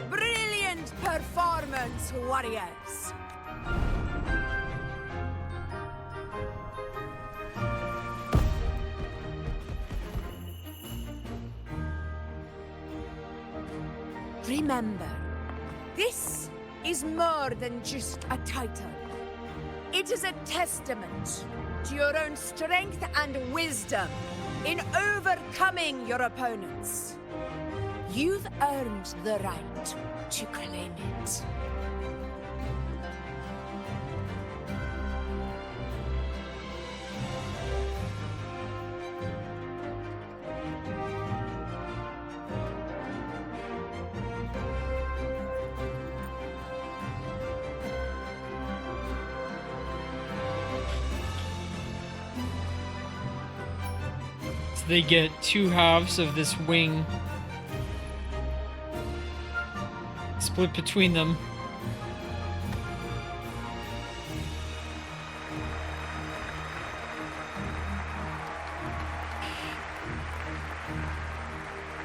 Brilliant performance, warriors! Remember, this is more than just a title. It is a testament to your own strength and wisdom in overcoming your opponents. You've earned the right to claim it. So they get 2 halves of this wing split between them.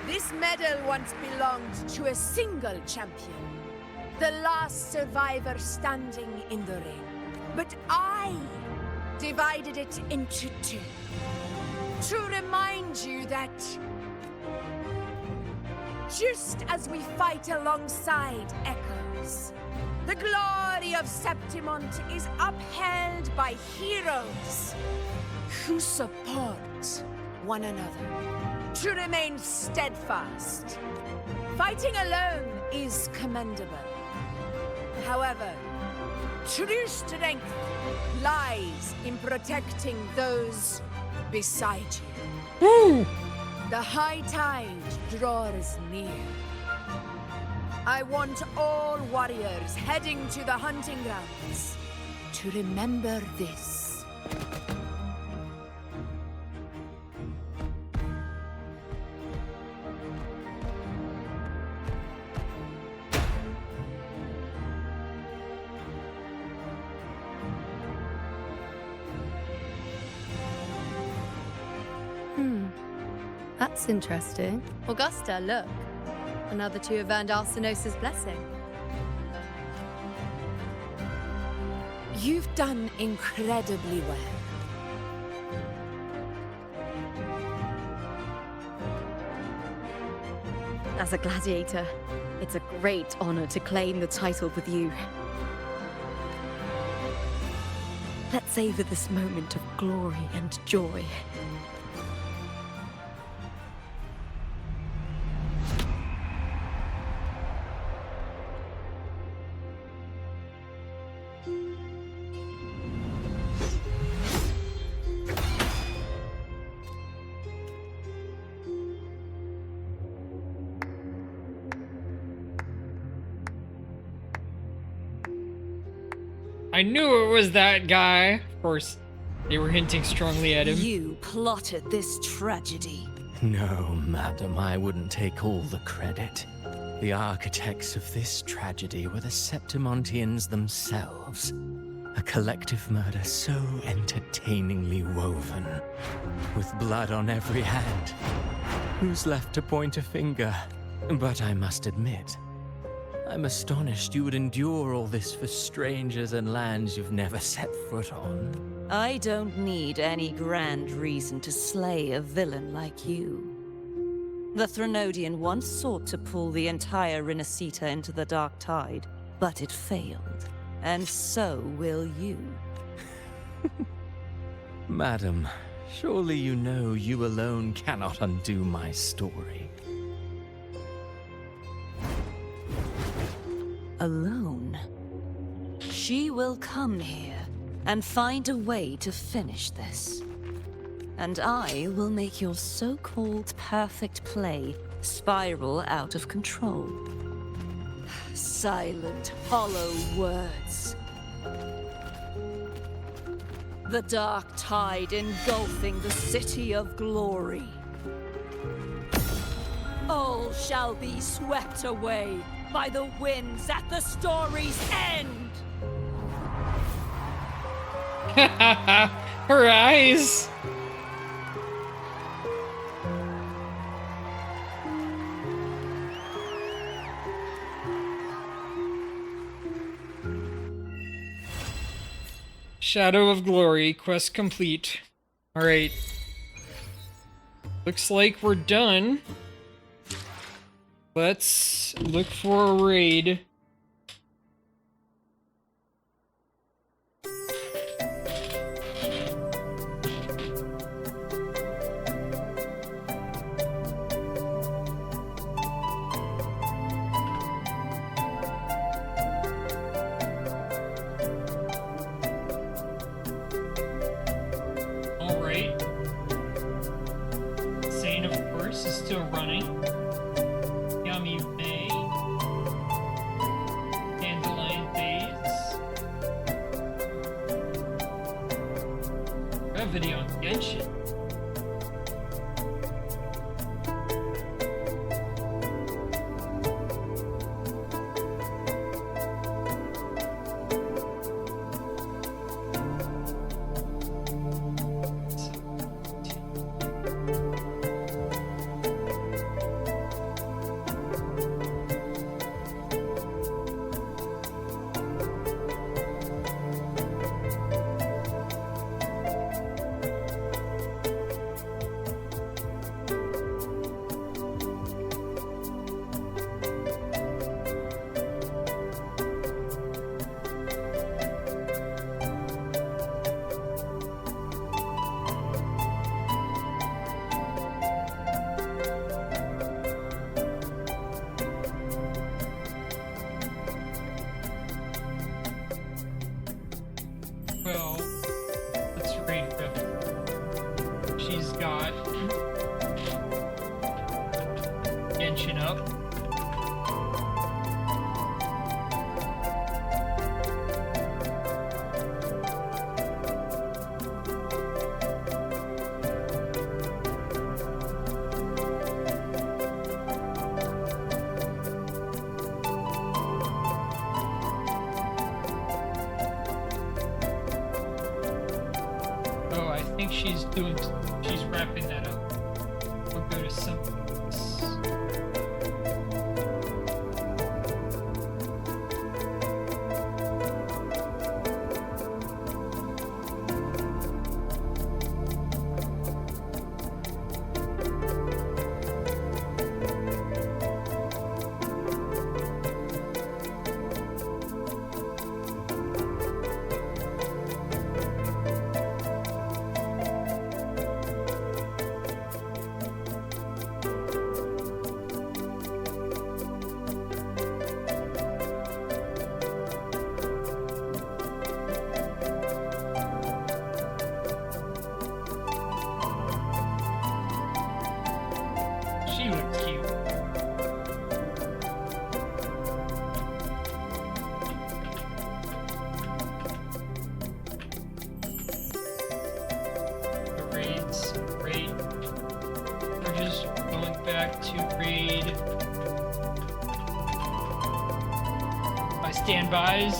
This medal once belonged to a single champion, the last survivor standing in the ring. But I divided it into 2 to remind you that just as we fight alongside echoes, the glory of Septimont is upheld by heroes who support one another. To remain steadfast. Fighting alone is commendable. However, true strength lies in protecting those beside you. Woo! The high tide draws near. I want all warriors heading to the hunting grounds to remember this. That's interesting. Augusta, look. Another two have earned Arsinosa's blessing. You've done incredibly well. As a gladiator, it's a great honor to claim the title with you. Let's savor this moment of glory and joy. I knew it was that guy. Of course, they were hinting strongly at him. You plotted this tragedy. No, madam, I wouldn't take all the credit. The architects of this tragedy were the Septimontians themselves. A collective murder so entertainingly woven, with blood on every hand. Who's left to point a finger? But I must admit, I'm astonished you would endure all this for strangers and lands you've never set foot on. I don't need any grand reason to slay a villain like you. The Threnodian once sought to pull the entire Renacita into the Dark Tide, but it failed. And so will you. Madam, surely you know you alone cannot undo my story. Alone? She will come here and find a way to finish this. And I will make your so-called perfect play spiral out of control. Silent, hollow words. The dark tide engulfing the city of glory. All shall be swept away by the winds at the story's end. Her eyes. Shadow of Glory, quest complete. Alright. Looks like we're done. Let's look for a raid. Alright. Sane, of course, is still running. Yummy Bay. Dandelion Days. Brevity on Genshin. she's got Genshin up. Oh, I think she's wrapping that up. We'll go to something else. She looks cute. The raids, raid. We're just going back to raid my standbys.